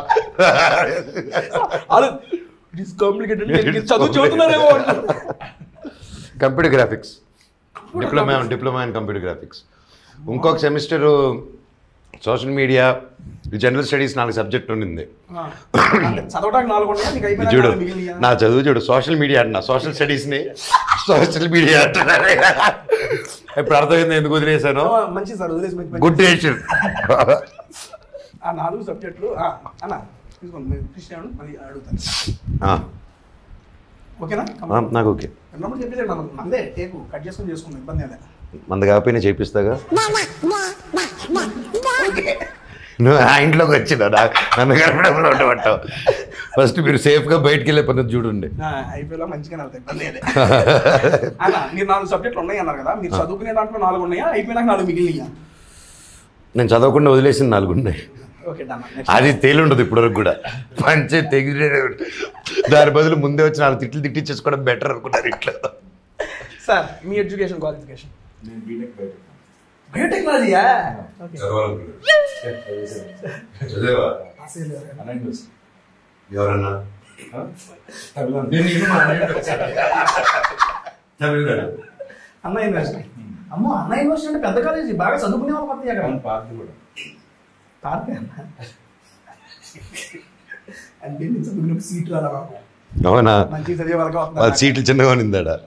It is complicated. చదువు చదువుతున్నారేమో. Computer graphics diploma in computer graphics. ఇంకొక semester social media general studies 4 subject ఉండింది. చదవడానికి 4 ఉన్నాయా? నీకు అయిపోయినా చూడు మిగిలినయా? నా చదువు చూడు, సోషల్ మీడియా అంటున్నా, సోషల్ స్టడీస్ని సోషల్ మీడియా అంటున్నారు. ఇప్పుడు అర్థమైంది ఎందుకు వదిలేసాను. మంచి సార్ వదిలేసి గుడ్ డెసిషన్. ఆ 4 సబ్జెక్టులు అన్న తీసుకోండి, కృష్ణ మళ్ళీ అడుగుతాను. ఓకేనా? నాకు ఓకే. విన్నప్పుడు చెప్పేసి మందే టేకు కట్ చేసుకుని చేసుకుందాం, ఇబ్బంది లేదు. మంద కాకపోయినా చేపిస్తాగా. నువ్వు ఆ ఇంట్లోకి వచ్చినా నన్ను గడపడంలో ఉండబట్టావు. ఫస్ట్ మీరు సేఫ్గా బయటికి వెళ్ళే పద్ధతి చూడండి. అయిపోయేలా మంచిగా వెళ్తాయి, ఇబ్బంది లేదు. అన్న మీరు 4 సబ్జెక్టులు ఉన్నాయి అన్నారు కదా, మీరు చదువుకునే దాంట్లో 4 ఉన్నాయా? అయిపోయినాక 4 మిగిలినయా? నేను చదవకుండా వదిలేసిన 4 ఉన్నాయి. Okay done. అది తేలుండదు ఇప్పటివరకు కూడా. పంచే తెగి దాని బదులు ముందే వచ్చి 4 తిట్లు తిట్టించేసుకోవడం బెటర్ అనుకుంటారు ఇంట్లో. సార్ మీ ఎడ్యుకేషన్ క్వాలిఫికేషన్? నేను బీటెక్ బయోటెక్నాలజీయా? ఎవరన్నా అన్న యూనివర్సిటీ. అమ్మో అన్న యూనివర్సిటీ అంటే పెద్ద కాలేజీ, బాగా చదువుకునే వాళ్ళు పడతాయి అక్కడ. పార్టీ కూడా పార్టీ అన్న అంటే నేను చదువుకున్నప్పుడు సీట్లు అలా అవునా? మంచి చదివే వాళ్ళకి వాళ్ళ వస్తుంది. సీట్లు చిన్నగా నిందాడా.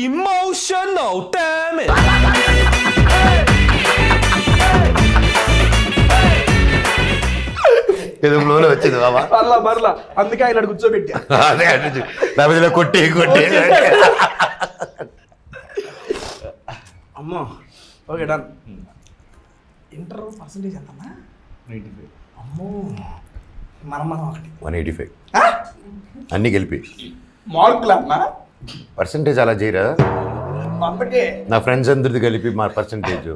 Emotional damage. ఏదో ఫ్లోలో వచ్చింది బాబా. పర్లా అందుకే ఆయన కూర్చోబెట్టా. అదే అంటే లేకపోతే కొట్టి అమ్మో ఓకే డన్. ఇంటర్ పర్సంటేజ్ ఎంతన్నా? 95. అమ్మో మనం ఒకటి 185 అన్నీ కలిపి మార్కులు అన్నా పర్సంటేజ్ అలా చేయరా? అందుకే నా ఫ్రెండ్స్ అందరిది కలిపి మా పర్సంటేజ్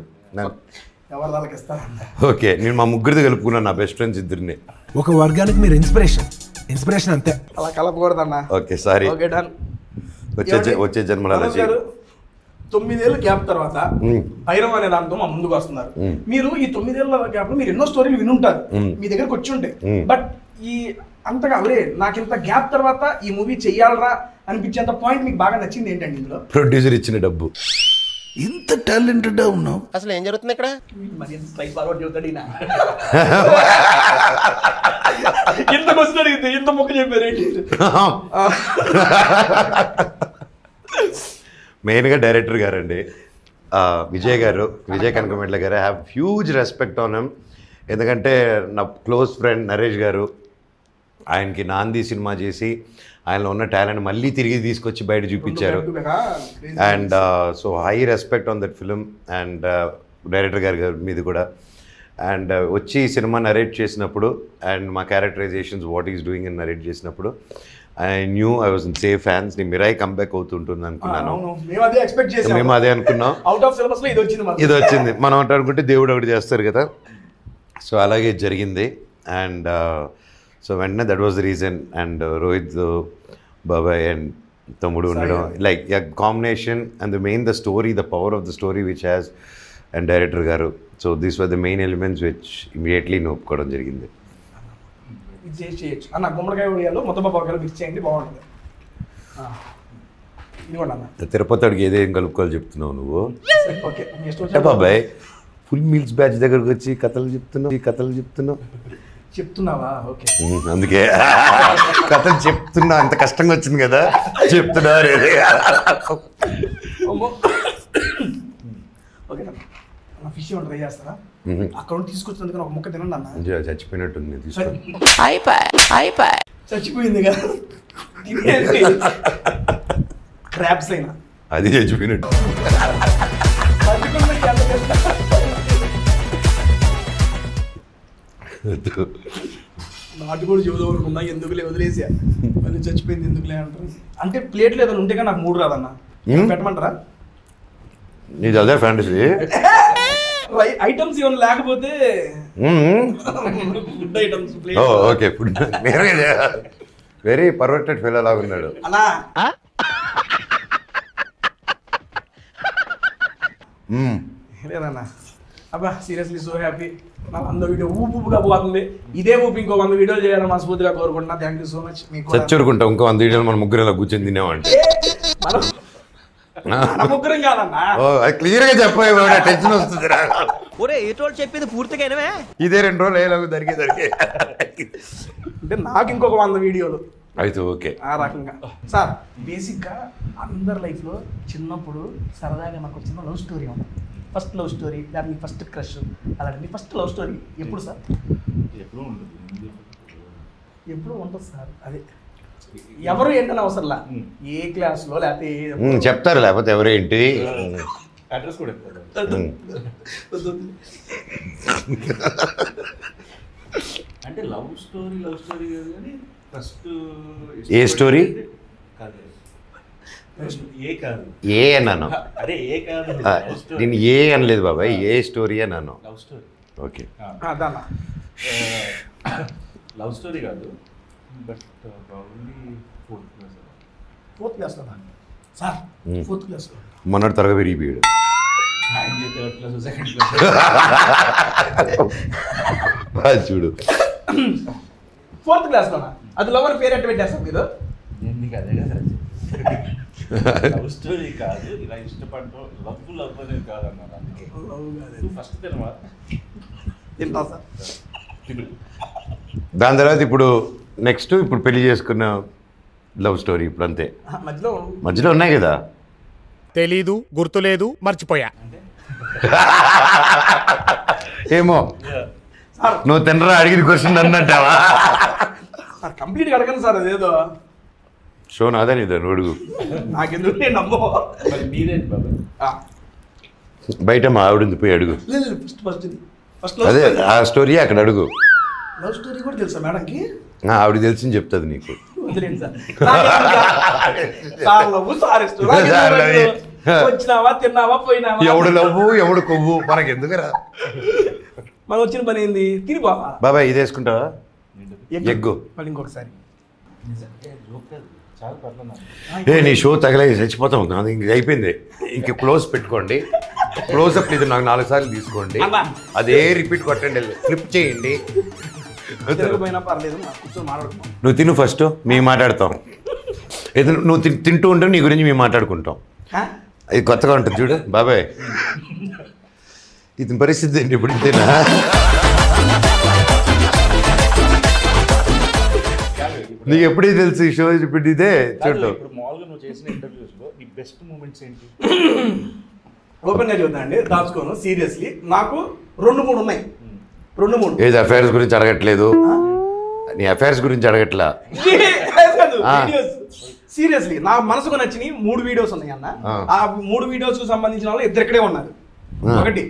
ఎవరి వాళ్ళకి ఇస్తారన్న. ఓకే నేను మా ముగ్గురిది కలుపుకున్నాను, నా బెస్ట్ ఫ్రెండ్స్ 2. ఒక వర్గానికి మీరు ఇన్స్పిరేషన్, ఇన్స్పిరేషన్ అంతే. అలా కలపకూడదన్న. Okay sorry. Okay done. వచ్చే జన్మలో అలా చేయి. 9 ఏళ్ళ గ్యాప్ తర్వాత భైరవ్ అనే దాంతో మా ముందుకు వస్తున్నారు. మీరు ఈ 9 ఏళ్ళ గ్యాప్ లో మీరు ఎన్నో స్టోరీలు వినుంటారు, మీ దగ్గరకు వచ్చి ఉంటాయి. బట్ ఈ అంతగా అవరే నాకు ఇంత గ్యాప్ తర్వాత ఈ మూవీ చెయ్యాలరా అనిపించేంత పాయింట్ మీకు బాగా నచ్చింది ఏంటండి ఇందులో? ప్రొడ్యూసర్ ఇచ్చిన డబ్బు. ఇంత టాలెంటెడ్ ఉన్నావు. అసలు ఏం జరుగుతుంది ఇక్కడ? మరి ఎంత స్ట్రైట్ ఫార్వర్డ్ చెబుతాడు ఈయన. ఇంత క్వశ్చన్ అడిగితే ఇంత మొక్క చెప్పారేంటి? మెయిన్గా డైరెక్టర్ గారు అండి, విజయ్ కనకమెట్ల గారు. I have huge respect on him. ఎందుకంటే నా క్లోజ్ ఫ్రెండ్ నరేష్ గారు ఆయనకి నాంది సినిమా చేసి ఆయనలో ఉన్న టాలెంట్ మళ్ళీ తిరిగి తీసుకొచ్చి బయట చూపించారు. And so high respect on that film and director గారి మీద కూడా. అండ్ వచ్చి సినిమా నరేట్ చేసినప్పుడు అండ్ మా క్యారెక్టరైజేషన్స్ వాట్ ఈస్ డూయింగ్ అని నరేట్ చేసినప్పుడు I knew I was in safe hands. నీ మిరాయి కంబ్యాక్ అవుతుంటుంది అనుకున్నాను. మేము అదే అనుకున్నాం. ఇది వచ్చింది. మనం అనుకుంటే దేవుడు ఒకటి చేస్తారు కదా, సో అలాగే జరిగింది. అండ్ సో వెంటనే that was the reason. And Rohit బాబాయ్ అండ్ తమ్ముడు ఉండడం like combination and the story, the power of the story which has and director గారు. So these were the main elements which immediately ఒప్పుకోవడం జరిగింది. చేయొచ్చు అన్న. గుమ్మడికాయ ఉడియాలో మొత్తం బాగా మిక్స్ చేయండి, బాగుంటుంది. ఇదిగోండి అన్న. తిరుపతి అడిగి ఏదేం కలుపుకోవాలి చెప్తున్నావు నువ్వు? ఓకే బాబాయ్ ఫుల్ మీల్స్ బ్యాచ్ దగ్గరకు వచ్చి కథలు చెప్తున్నావు. చెప్తున్నావా? ఓకే. అందుకే కథలు చెప్తున్నా. అంత కష్టంగా వచ్చింది కదా చెప్తున్నా. ఓకే అన్న, ఫిష్ ఏమైనా ట్రై చేస్తారా? అక్కడ తీసుకొచ్చినందుకు ఒక ముక్క తినండి అన్న. చచ్చిపోయినట్టుంది. చచ్చిపోయింది కదా, క్రాబ్స్ అయినా అది చచ్చిపోయినట్టు. నాటు కూడా చెబుదాం అనుకున్నా, ఎందుకులే వదిలేసా. మళ్ళీ చచ్చిపోయింది ఎందుకులే అంటారు. అంటే ప్లేట్లు ఏదైనా ఉంటే కానీ నాకు 3 రాదన్న. పెట్టమంటారా? ఇది అదే ఫ్యాంటసీ. ఐటమ్స్ ఏమైనా లేకపోతే food items. Okay food. Very perfected fellow లాగా ఉన్నాడు అలా. లేదన్నా అబ్బా సీరియస్లీ సో హ్యాపీ. నాకు 100 వీడియో ఊపుగా పోతుంది. ఇదే ఊపి ఇంకో 100 వీడియోలు చేయాలని మనస్ఫూర్తిగా కోరుకుంటున్నా. Thank you so much. మీకు చచ్చూరుకుంటా ఇంకో 100 వీడియోలు మన ముగ్గురు ఇలా కూర్చొని తినేవాడి. ముగ్గురం కాదన్నా. క్లియర్ గా చెప్పాయి. టెన్షన్ వస్తుంది. చెప్పింది పూర్తిగా ఇదే 2 రోజులు ఏలాగో దొరికే అంటే నాకు ఇంకొక 100 వీడియోలు అయితే ఓకే. ఆ రకంగా సార్ బేసిక్గా అందరి లైఫ్లో చిన్నప్పుడు సరదాగా మాకు చిన్న లవ్ స్టోరీ ఉంది. ఫస్ట్ లవ్ స్టోరీ, దాని ఫస్ట్ క్రష్, అలాంటి ఫస్ట్ లవ్ స్టోరీ ఎప్పుడు సార్? ఎప్పుడు ఉంటుంది సార్. అదే ఎవరు ఏంటని అవసరంలా, ఏ క్లాస్లో లేకపోతే చెప్తారు, లేకపోతే ఎవరేంటి అడ్రస్ కూడా అంటే లవ్ స్టోరీ కాదు కానీ ఫస్ట్ ఏ స్టోరీ ఏ కాదు ఏ అన్నాను. అదే ఏ కాదు నేను ఏ అనలేదు బాబాయ్, ఏ స్టోరీ అన్నాను. Love story. Okay love story కాదు, బట్ ప్రాబబ్లీ ఫోర్త్ క్లాస్ కదా సార్. ఫోర్త్ క్లాస్ మొన్నటి త్వరగా విరిగిపోయాడు. థర్డ్ క్లాస్ సెకండ్ క్లాస్ చూడు. ఫోర్త్ క్లాస్లోనా? అది లవర్ పేరు ఎట్ట పెట్టేస్తాం మీరు? నేను నీకు అదే కదా లవ్ స్టోరీ కాదు, ఇలా ఇష్టపడటం లవ్ అనేది కాదన్నాను. అందుకే ఫస్ట్ తింటా సార్. దాని తర్వాత ఇప్పుడు నెక్స్ట్ ఇప్పుడు పెళ్లి చేసుకున్న లవ్ స్టోరీ ఇప్పుడు అంతే. మధ్యలో ఉన్నాయి కదా. తెలీదు, గుర్తులేదు, మర్చిపోయా. ఏమో నువ్వు తినరా అడిగిన క్వశ్చన్ అన్నట్టావా? కంప్లీట్గా అడగను సార్. అదేదో షో నాదా నీదా అడుగు. నాకెందుకు, నేను నమ్మో. మీరేంటి బాబు బయట మా ఆవిడ పోయి అడుగు. ఫస్ట్ అదే ఆ స్టోరీ అక్కడ అడుగు. లవ్ స్టోరీ కూడా తెలుసా మేడంకి? ఆవిడ తెలిసింది చెప్తుంది నీకు. వచ్చినావా, తిన్నావా, పోయినావా, ఎవడు లవ్వు ఎవడు కొవ్వు మనకి ఎందుకురా. మనం వచ్చిన పని ఏంది? తిరిగిపోవా. బాబాయ్ ఇది వేసుకుంటావా? ఎగ్గు మళ్ళీ ఇంకొకసారి చాలా పర్లేదు. నీ షో తగలే చచ్చిపోతాం, అది ఇంక అయిపోయింది. ఇంక క్లోజ్ పెట్టుకోండి, క్లోజ్అప్ ఇది నాకు 4 సార్లు తీసుకోండి, అదే రిపీట్ కొట్టండి, ఫ్లిప్ చేయండి. తిరగపోయినా పర్లేదు, కూర్చొని మాట్లాడుకుంటాం. నువ్వు తిను ఫస్ట్, మేము మాట్లాడతాం. ఏదో నువ్వు తింటూ ఉంటావు, నీ గురించి మేము మాట్లాడుకుంటాం. ఇది కొత్తగా ఉంటుంది చూడు బాబాయ్, ఇతని పరిస్థితి ఏంటి ఇప్పుడు? ఇంతేనా? నీకు ఎప్పుడే తెలుసు ఈ షో ఇప్పుడు ఇదే చూడు. ఇప్పుడు మామూలుగా నువ్వు చేసిన ఇంటర్వ్యూస్ లో నీ బెస్ట్ మూమెంట్స్ ఏంటి? ఓపెన్ గా చూద్దాం అండి, దాచుకోను. సీరియస్లీ నాకు 2-3 ఉన్నాయి. 2-3 ఏది అఫైర్స్ గురించి అడగట్లేదు, నీ అఫైర్స్ గురించి అడగట్లా. సీరియస్లీ నా మనసుకు నచ్చిన 3 వీడియోస్ ఉన్నాయి అన్న. ఆ 3 వీడియోస్ కు సంబంధించిన వాళ్ళు 2 ఇక్కడే ఉన్నారు. ఒకటి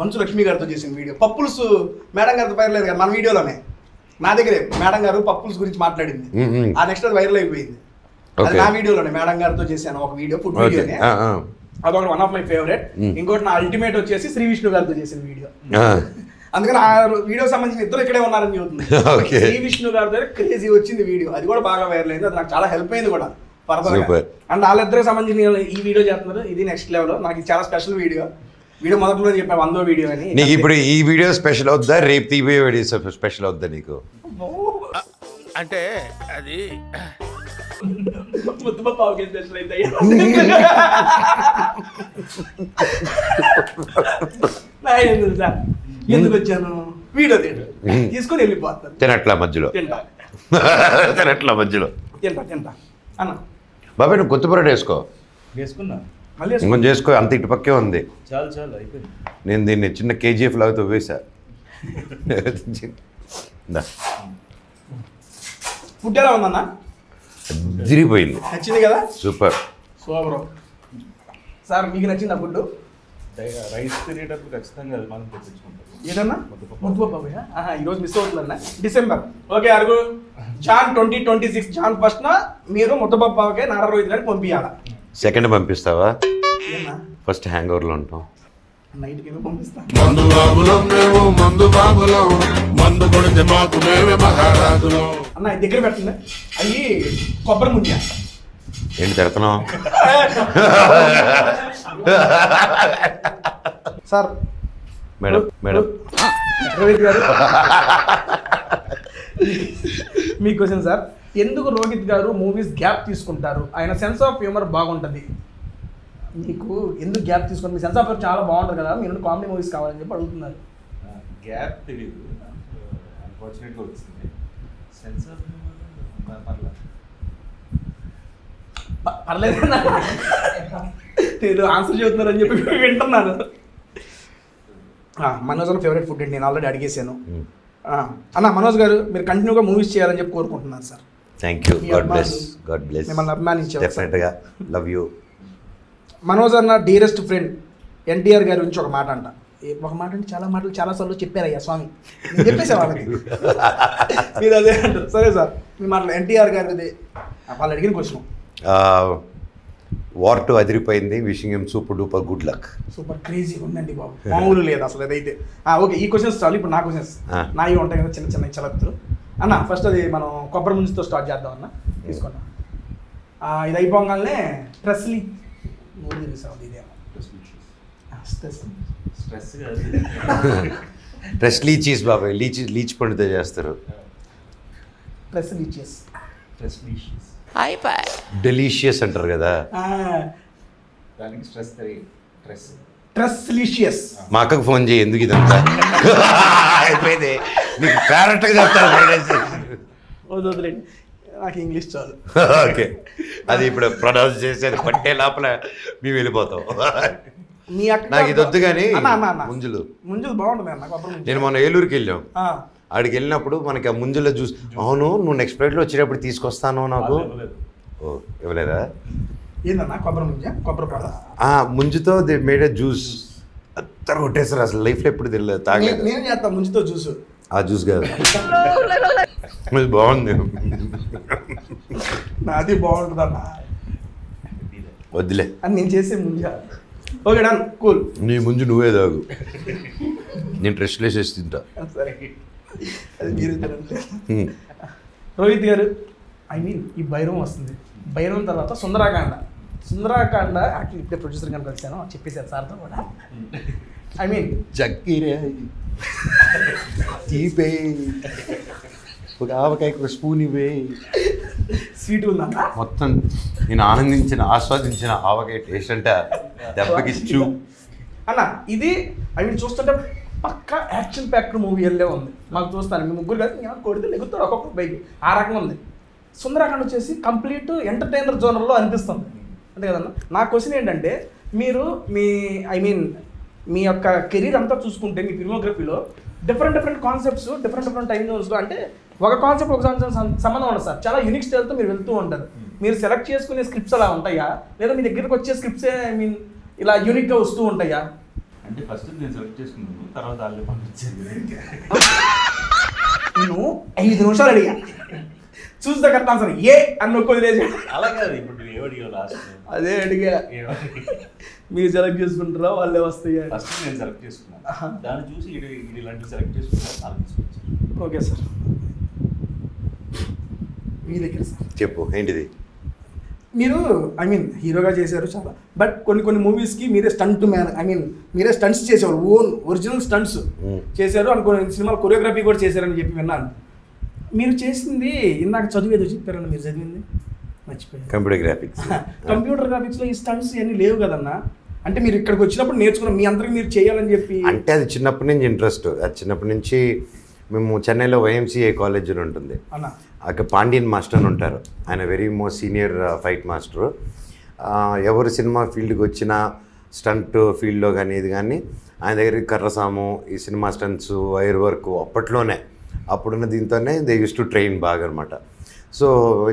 మంచు లక్ష్మి గారితో చేసిన వీడియో, పప్పుల్స్ మేడం గారితో వైరల్ అయ్యింది కదా మన వీడియోలోనే. నా దగ్గరే మేడం గారు పప్పుల్స్ గురించి మాట్లాడింది, ఆ నెక్స్ట్ అది వైరల్ అయిపోయింది. అది నా వీడియోలోనే మేడం గారితో చేశాను ఒక వీడియో, ఫుడ్ వీడియోనే. అదొకటి వన్ ఆఫ్ మై ఫేవరెట్. ఇంకోటి నా అల్టిమేట్ వచ్చేసి శ్రీ విష్ణు గారితో చేసిన వీడియో. అందుకని ఆ వీడియో సంబంధించిన 2 ఇక్కడే ఉన్నారని చెబుతుంది. శ్రీ విష్ణు గారితో క్రేజీ వచ్చింది వీడియో, అది కూడా బాగా వైరల్ అయింది. అది నాకు చాలా హెల్ప్ అయింది కూడా ఫర్దర్. అండ్ వాళ్ళిద్దరికి సంబంధించిన ఈ వీడియో చేస్తున్నారు, ఇది నెక్స్ట్ లెవెల్. నాకు ఇది చాలా స్పెషల్ వీడియో. వీడియో మొదట్లో చెప్పాను 100వ వీడియో అని. నీకు ఇప్పుడు ఈ వీడియో స్పెషల్ అవుద్దా, రేపు తీబోయే వీడియో స్పెషల్ అవుద్దా నీకు? అంటే అది స్పెషల్ అయితే సార్ ఎందుకు వచ్చాను, వీడియో తీసుకొని వెళ్ళిపోతాను. తినట్లా మధ్యలో, తినట్లా మధ్యలో తింటా అన్న. బాబాయ్ నువ్వు కొత్త పరోటా వేసుకో. వేసుకున్నా, మళ్ళీ ఇంకొంచెం చేసుకో, అంత ఇటు పక్కే ఉంది. చాలు అయిపోయింది. నేను దీన్ని చిన్న కేజీఎఫ్ లాగా తవ్వేసా. ఫుడ్ ఎలా ఉందన్న? తిరిగిపోయింది, నచ్చింది కదా? సూపర్. సూపర్ సార్, మీకు నచ్చింది ఆ ఫుడ్? రైస్ తినేటప్పుడు ఖచ్చితంగా అది మనం తెప్పించుకుంటాం. ఏదన్నా ముద్దుపప్పు ఈరోజు మిస్ అవుతుందన్న. డిసెంబర్ ఓకే అరుగు జాన్ 2026 జాన్ 1న మీరు ముద్దపప్పుకే నారా రోహిత్ గారికి పంపించాలా? సెకండ్ పంపిస్తావా? ఫస్ట్ హ్యాంగ్ ఓవర్లో ఉంటాం. నైట్కి పంపిస్తా. మందు బాబులం మేము, మందు బాబులం, మందు కొడితే మాకు మేమే మహారాజులం. అన్న దగ్గర పెట్టండి, అవి కొబ్బరి ముంజ. ఏంటి తిడుతున్నావు? సార్ మేడం మేడం రోహిత్ గారు మీ క్వశ్చన్ సార్, ఎందుకు రోహిత్ గారు మూవీస్ గ్యాప్ తీసుకుంటారు? ఆయన సెన్స్ ఆఫ్ హ్యూమర్ బాగుంటుంది, మీకు ఎందుకు గ్యాప్ తీసుకుంటారు? మీ సెన్స్ ఆఫ్ హ్యూమర్ చాలా బాగుంటుంది కదా, మీరు కామెడీ మూవీస్ కావాలని చెప్పి అడుగుతున్నారు. గ్యాప్ తెలియదు, అన్ఫార్చునేట్గా వచ్చింది. సెన్స్ ఆఫ్ పర్లేదు నేను ఆన్సర్ చెబుతున్నారని చెప్పి వింటున్నాను. మనోజ్ గారు ఫేవరెట్ ఫుడ్ అండి, నేను ఆల్రెడీ అడిగేసాను. అన్న మనోజ్ గారు మీరు కంటిన్యూగా మూవీస్ చేయాలని చెప్పి కోరుకుంటున్నాను sir. Thank you, God bless, God bless. మిమ్మల్ని అభిమానించారు డెఫినెట్గా, లవ్ యూ. మనోజ్ అన్న డియరెస్ట్ ఫ్రెండ్ ఎన్టీఆర్ గారి గురించి ఒక మాట అంట. ఒక మాట అంటే చాలా మాటలు చాలాసార్లు చెప్పారయ్యా స్వామి, నేను చెప్పేసా వాళ్ళకి. మీరు అదే అంటారు. సరే సార్, మీ మాటలు ఎన్టీఆర్ గారిది వాళ్ళు అడిగిన క్వశ్చన్. వార్ 2 అదిరిపోయింది, wishing him super duper good luck. Super crazy ఉందండి బాబు, మామూలు లేదు అసలు అదైతే. ఓకే ఈ క్వశ్చన్స్ చాలు, ఇప్పుడు నా క్వశ్చన్స్ నాయి ఉంటాయి కదా చిన్న చిన్న చలత్తులు. అన్న ఫస్ట్ అది మనం కొబ్బరి ముంచుతో స్టార్ట్ చేద్దాం అన్న, తీసుకున్నాం. ఇది అయిపోగానే ట్రెస్లీ మూడు తెలిసావు ఇదేమో స్ట్రెస్ కాదు, ట్రెస్ లీచీస్ బాబాయ్, లీచ్ పండుతో చేస్తారు. ట్రెస్లీచియస్, డెలీషియస్ అంటారు కదా, దానికి స్ట్రెస్ ట్రెస్లీషియస్. మా అక్కకు ఫోన్ చేయి, ఎందుకు ఇదంతా అయిపోయింది నీకు కరెక్ట్గా చెప్తాను. వదిలేండి, నాకు ఇంగ్లీష్ చాలు. ఓకే, అది ఇప్పుడు ప్రొనౌన్స్ చేసేది పట్టే లోపల మేము వెళ్ళిపోతాం. మీ అక్క నాకు ఇది వద్దు కానీ ముంజులు బాగుంటుంది అన్న కొబ్బరి ముంజు. నేను మొన్న ఏలూరుకి వెళ్ళాం, ఆడికి వెళ్ళినప్పుడు మనకి ఆ ముంజులో జ్యూస్, అవును నువ్వు నెక్స్ట్ ఫ్లైట్లో వచ్చేటప్పుడు తీసుకొస్తాను నాకు. ఓ ఇవ్వలేదా? ఏందన్నా కొబ్బరి ముంజ, కొబ్బరి పడ ముంజుతో ది మేడ్ ఎ జ్యూస్, అంతా కొట్టేస్తారు. అసలు లైఫ్లో ఎప్పుడు తెలియదు, తాగలేదు. నేను చేస్తాను ముంజుతో జ్యూస్. ఆ జ్యూస్ కాదు, బాగుంది, నాది బాగుంటుంది అన్న, వద్దులే అని నేను చేసే ముంజ. Okay done, cool. నీ ముంజు నువ్వే తాగు, నేను ట్రెస్ట్ వేసేసి తింటా. సరే అది మీరు తినండి. రోహిత్ గారు ఐ మీన్ ఈ భైరవం వస్తుంది, భైరవం తర్వాత సుందరాకాండ యాక్చువల్లీ ఇప్పుడే ప్రొడ్యూసర్ కనుక వచ్చాను చెప్పేశారు సార్తో కూడా. ఐ మీన్ ఒక ఆవకాయకు ఒక స్పూన్ ఇవే స్వీట్ ఉందన్న. మొత్తం నేను ఆస్వాదించిన ఆవకాయ టేస్ట్ అంటే దెబ్బకి చూ అన్న ఇది ఐ మీన్ చూస్తుంటే పక్కా యాక్షన్ ప్యాక్డ్ మూవీ వెళ్ళే ఉంది. మాకు చూస్తాను మీ ముగ్గురు కలిసి ఇంకా కొడితే లెగుతారు ఒక్కొక్క బైక్ ఆ రకంగా ఉంది. సుందరాకాండ వచ్చేసి కంప్లీట్ ఎంటర్టైనర్ జోనర్లో అనిపిస్తుంది అంతే కదన్న. నా క్వశ్చన్ ఏంటంటే మీరు మీ యొక్క కెరీర్ అంతా చూసుకుంటే మీ ఫిల్మోగ్రఫీలో డిఫరెంట్ కాన్సెప్ట్స్ డిఫరెంట్ టైం జోన్స్లో అంటే ఒక కాన్సెప్ట్ ఒక సంబంధం ఉండదు సార్. చాలా యూనిక్ స్టైల్తో మీరు వెళ్తూ ఉంటారు. మీరు సెలెక్ట్ చేసుకునే స్క్రిప్ట్స్ అలా ఉంటాయా, లేదా మీ దగ్గరికి వచ్చే స్క్రిప్ట్సే ఐ మీన్ ఇలా యూనిక్గా వస్తూ ఉంటాయా? అంటే ఫస్ట్ నేను సెలెక్ట్ చేసుకున్నాను, తర్వాత వాళ్ళే పంపించాను. నేను 5 నిమిషాలు అడిగా చూస్తే కరెక్ట్ ఆన్సర్ ఏ అని నొక్కొదిలేసి అలా కాదు, ఇప్పుడు ఏమడిగా లాస్ట్ అదే అడిగా. మీరు సెలెక్ట్ చేసుకుంటారా వాళ్ళే వస్తాయా? ఫస్ట్ నేను సెలెక్ట్ చేసుకున్నాను, దాన్ని చూసి ఇది ఇలాంటివి సెలెక్ట్ చేసుకున్నాను. ఓకే సార్, మీ దగ్గర సార్ చెప్పు ఏంటిది? మీరు ఐ మీన్ హీరోగా చేశారు చాలా, బట్ కొన్ని మూవీస్కి మీరే స్టంట్ మ్యాన్ ఐ మీన్ మీరే స్టంట్స్ చేసేవారు, ఓన్ ఒరిజినల్ స్టంట్స్ చేశారు. కొన్ని సినిమాలు కొరియోగ్రఫీ కూడా చేశారని చెప్పి విన్నాను. మీరు చేసింది ఇందాక చదివేదో చెప్పారన్న, మీరు చదివింది మర్చిపోయారు. Computer graphics. కంప్యూటర్ గ్రాఫిక్స్లో ఈ స్టంట్స్ ఇవన్నీ లేవు కదన్నా. అంటే మీరు ఇక్కడికి వచ్చినప్పుడు నేర్చుకున్నాం, మీ అందరికి మీరు చేయాలని చెప్పి. అంటే అది చిన్నప్పటి నుంచి ఇంట్రెస్ట్. అది చిన్నప్పటి నుంచి మేము చెన్నైలో YMCA కాలేజ్ అని ఉంటుంది, అక్కడ పాండ్యన్ మాస్టర్ అని ఉంటారు. ఆయన very most senior fight master. ఎవరు సినిమా ఫీల్డ్కి వచ్చినా స్టంట్ ఫీల్డ్లో కానీ ఇది కానీ ఆయన దగ్గరికి కర్రసాము, ఈ సినిమా స్టంట్స్, వైర్ వర్క్ అప్పట్లోనే అప్పుడున్న దీంతోనే దే యూస్ టు ట్రైన్ బాగా అనమాట. సో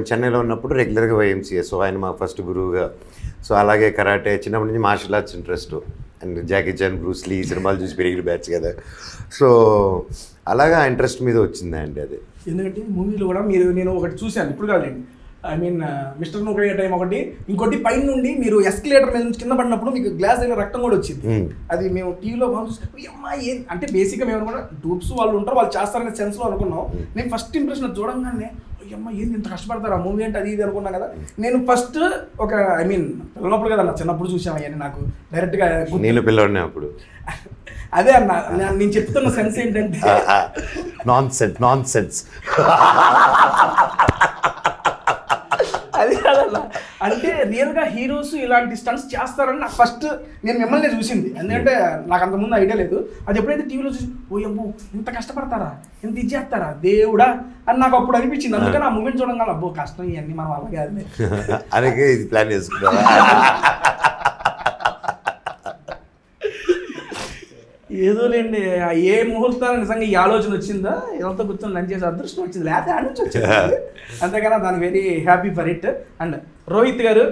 చెన్నైలో ఉన్నప్పుడు రెగ్యులర్గా YMCA, సో ఆయన మా ఫస్ట్ గురువుగా. సో అలాగే కరాటే చిన్నప్పటి నుంచి martial arts interest. And Jackie Chan, Bruce Lee సినిమాలు చూసి పెరిగిన బ్యాచ్ కదా. సో అలాగా ఇంట్రెస్ట్ మీద వచ్చిందండి అది. ఎందుకంటే మూవీలో కూడా నేను ఒకటి చూశాను, ఇప్పుడు కాదండి, I mean mister Nokayya time ఒకటి, ఇంకోటి పైన నుండి మీరు ఎస్కలేటర్ మీద నుంచి కింద పడినప్పుడు మీకు గ్లాస్ దగ్గర రక్తం కూడా వచ్చింది. అది మేము టీవీలో బాగా చూసి అమ్మాయి అంటే బేసిక్గా మేము కూడా డూప్స్ వాళ్ళు ఉంటారు, వాళ్ళు చేస్తారనే సెన్స్లో అనుకున్నాం. నేను ఫస్ట్ ఇంప్రెషన్ చూడంగానే అమ్మ ఏంది ఇంత కష్టపడతారు ఆ మూవీ అంటే అది ఇది అనుకున్నా కదా. నేను ఫస్ట్ ఒక ఐ మీన్ పిల్లనప్పుడు కదా అన్న, చిన్నప్పుడు చూసాం అవన్నీ నాకు డైరెక్ట్గా. నేను పిల్లవాడిని అప్పుడు. అదే అన్న నేను చెప్తున్న సెన్స్ ఏంటంటే నాన్ సెన్స్ అది కాదన్న. అంటే రియల్గా హీరోస్ ఇలాంటి స్టంట్స్ చేస్తారని నాకు ఫస్ట్ నేను మిమ్మల్ని చూసింది. ఎందుకంటే నాకు అంతకుముందు ఐడియా లేదు. అది ఎప్పుడైతే టీవీలో చూసి ఓ అబ్బో ఇంత కష్టపడతారా, ఇంత ఇది చేస్తారా దేవుడా అని నాకు అప్పుడు అనిపించింది. అందుకని ఆ మూమెంట్ చూడంగా అబ్బో కష్టం ఇవన్నీ మనం వల్ల కాదు అలాగే ఇది ప్లాన్ చేసుకున్నా. ఏదో లేండి, ఏ ముహూర్తాలు నిజంగా ఈ ఆలోచన వచ్చిందా, ఇదంతా కూర్చొని లంచ్ చేసే అదృష్టం వచ్చింది, లేకపోతే ఆడ నుంచి వచ్చింది. అంతేగాని దానికి very happy for it. And Rohit గారు,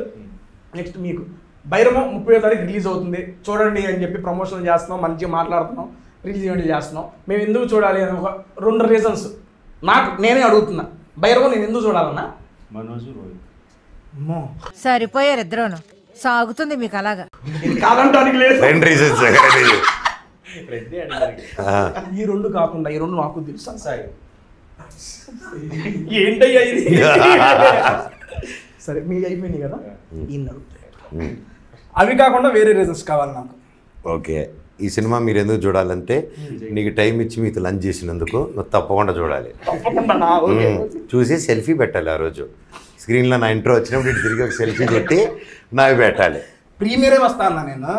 నెక్స్ట్ మీకు భైరవం 30వ తారీఖు రిలీజ్ అవుతుంది, చూడండి అని చెప్పి ప్రమోషన్ చేస్తున్నాం, మంచిగా మాట్లాడుతున్నాం, రిలీజ్ ఈవెంట్ చేస్తున్నాం. మేము ఎందుకు చూడాలి అని ఒక 2 రీజన్స్ నేనే అడుగుతున్నా. భైరవం నేను ఎందుకు చూడాలన్నా? మనోజ్, రోహిత్ సరిపోయారు ఇద్దరును, సాగుతుంది మీకు అలాగా. కాదంటానికి లేదు, 2 రీజన్స్. ఈ 2 కాకుండా ఈ 2 నాకు తెలుసా సాయి ఏంటయ్యా ఇది. సరే మీకు అయిపోయినాయి కదా, అవి కాకుండా వేరే రీజన్స్ కావాలి నాకు. ఓకే, ఈ సినిమా మీరు ఎందుకు చూడాలంటే నీకు టైం ఇచ్చి మీతో లంచ్ చేసినందుకు నువ్వు తప్పకుండా చూడాలి. చూసి సెల్ఫీ పెట్టాలి. ఆ రోజు స్క్రీన్లో నా ఇంట్రో వచ్చినప్పుడు ఇటు తిరిగి ఒక సెల్ఫీ పెట్టి నాకు పెట్టాలి. ప్రీమియరే వస్తా అన్నా నేను,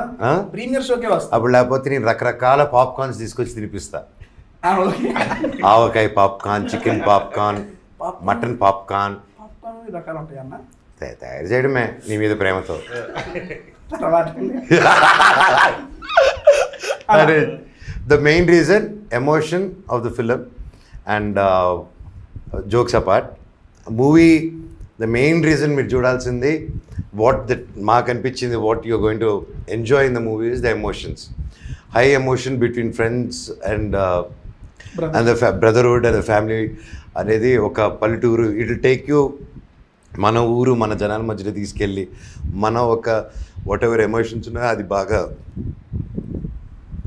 ప్రీమియర్ షోకే వస్తా. అప్పుడు లేకపోతే నేను రకరకాల పాప్కార్న్స్ తీసుకొచ్చి తినిపిస్తా. Avakaya popcorn, chicken popcorn, mutton popcorn రకాలు ఉంటాయి అన్న. తయారు చేయడమే నీ మీద ప్రేమతో. The main reason, emotion of the film and jokes apart, movie the main reason మీరు చూడాల్సింది what that మాకు అనిపించింది, what you're going to enjoy in the movie is the emotions. High emotion between friends and the brotherhood and the family అనేది ఒక పల్లెటూరు. ఇట్ విల్ టేక్ యూ మన ఊరు మన జనాల మధ్యలో తీసుకెళ్ళి మన ఒక వాట్ ఎవర్ ఎమోషన్స్ ఉన్నాయో అది బాగా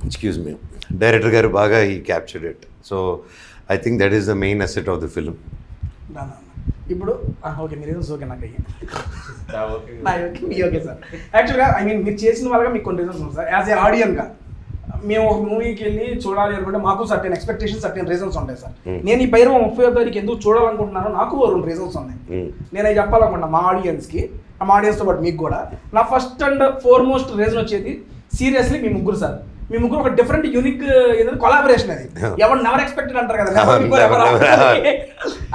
ఎక్స్క్యూజ్ మీ డైరెక్టర్ గారు బాగా ఈ captured it. So I think that is the main asset of the film. ఇప్పుడు ఓకే మీరు ఓకే నాకు మీ ఓకే సార్. యాక్చువల్గా ఐ మీన్ మీరు చేసిన వాళ్ళగా మీకు కొన్ని రీజన్స్ ఉన్నాయి సార్. యాజ్ ఏ ఆడియన్గా మేము ఒక మూవీకి వెళ్ళి చూడాలి అనుకుంటే మాకు సర్టెన్ ఎక్స్పెక్టేషన్ సర్టెన్ రీజన్స్ ఉంటాయి సార్. నేను ఈ భైరవ 30వ తారీఖు ఎందుకు చూడాలనుకుంటున్నానో నాకు 2 రీజన్స్ ఉన్నాయి. నేను అవి చెప్పాలనుకుంటున్నా మా ఆడియన్స్కి, మా ఆడియన్స్తో పాటు మీకు కూడా. నా ఫస్ట్ అండ్ ఫోర్మోస్ట్ రీజన్ వచ్చేది సీరియస్లీ మీ ముగ్గురు సార్. మీ ముగ్గురు ఒక డిఫరెంట్ యూనిక్ ఏదైనా కొలాబరేషన్. అది ఎవరు నెవర్ ఎక్స్పెక్టెడ్ అంటారు కదా,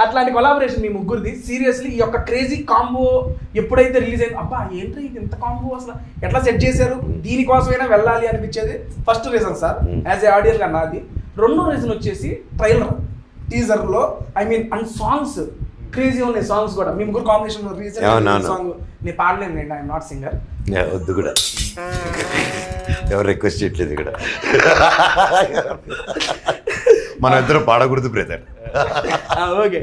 అట్లాంటి కొలాబరేషన్ మీ ముగ్గురిది. సీరియస్లీ ఈ యొక్క క్రేజీ కాంబో ఎప్పుడైతే రిలీజ్ అయింది, అబ్బా ఏంటి ఇది ఇంత కాంబో, అసలు ఎట్లా సెట్ చేశారు, దీనికోసమైనా వెళ్ళాలి అనిపించేది first reason sir as a audience గా నాది. రెండో రీజన్ వచ్చేసి ట్రైలర్, టీజర్లో I mean and songs crazy ఉన్నాయి. సాంగ్స్ కూడా మీ ముగ్గురు కాంబినేషన్ రీజన్ సాంగ్ నేను పాడలేను, నేను ఐఎమ్ నాట్ సింగర్. వద్దు కూడా, ఎవరు రిక్వెస్ట్ చేయట్లేదు ఇక్కడ. మనం ఇద్దరు పాడకూడదు బ్రదర్. ఓకే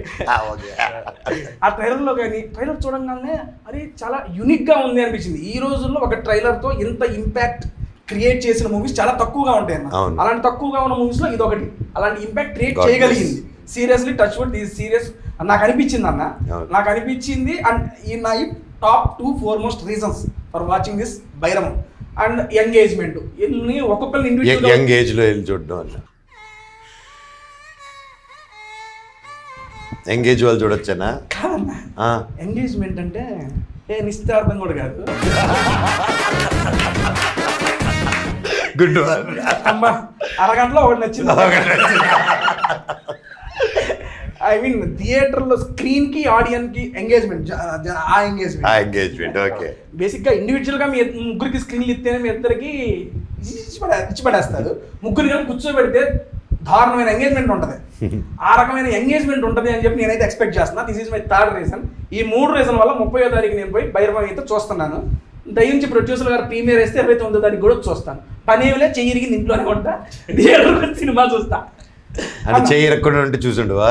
ఆ ట్రైలర్లో కానీ ట్రైలర్ చూడంగానే అది చాలా యూనిక్గా ఉంది అనిపించింది. ఈ రోజుల్లో ఒక ట్రైలర్తో ఇంత ఇంపాక్ట్ క్రియేట్ చేసిన మూవీస్ చాలా తక్కువగా ఉంటాయి అన్న. అలాంటి తక్కువగా ఉన్న మూవీస్లో ఇది ఒకటి అలాంటి ఇంపాక్ట్ క్రియేట్ చేయగలిగింది. Seriously touch wood this serious నాకు అనిపించింది అన్న, నాకు అనిపించింది. అండ్ ఈ నా top 2 foremost reasons for watching this Bhairavam. And engagement ఒక్కొక్కరిని ఇండివిజువల్ యంగ్ ఏజ్ లో వెళ్ళి చూడడం వల్ల ఎంగేజ్ వాళ్ళు చూడొచ్చనా? కాదన్నా, ఎంగేజ్మెంట్ అంటే నిశ్చితార్థం కూడా కాదు. గుడ్ అమ్మా అరగంటలో ఒకటి నచ్చింది. ఐ మీన్ థియేటర్లో స్క్రీన్ కి ఆడియన్స్ కి ఎంగేజ్మెంట్, ఆ ఎంగేజ్మెంట్ ఓకే. బేసిక్ గా ఇండివిజువల్ గా మీ ముగ్గురికి స్క్రీన్లు ఇస్తేనే మీ ఇద్దరికి ఇచ్చిపడేస్తారు. ముగ్గురు కలిపి కూర్చోబెడితే దారుణమైన ఎంగేజ్మెంట్ ఉంటుంది. ఆ రకమైన ఎంగేజ్మెంట్ ఉంటుంది అని చెప్పి నేనైతే ఎక్స్పెక్ట్ చేస్తున్నా. This is my third reason. ఈ 3 రీజన్ వల్ల 30వ తారీఖు నేను పోయి భైరవం అయితే చూస్తున్నాను. దయించి ప్రొడ్యూసర్ గారు ప్రీమియర్ వేస్తే 29వ తారీఖు కూడా చూస్తాను. పనేవిలే చెయ్యిరిగి ఇంట్లోనే ఉంటా, థియేటర్కి సినిమా చూస్తా. అంటే చెయ్యరకుండా ఉంటే చూసుండువా?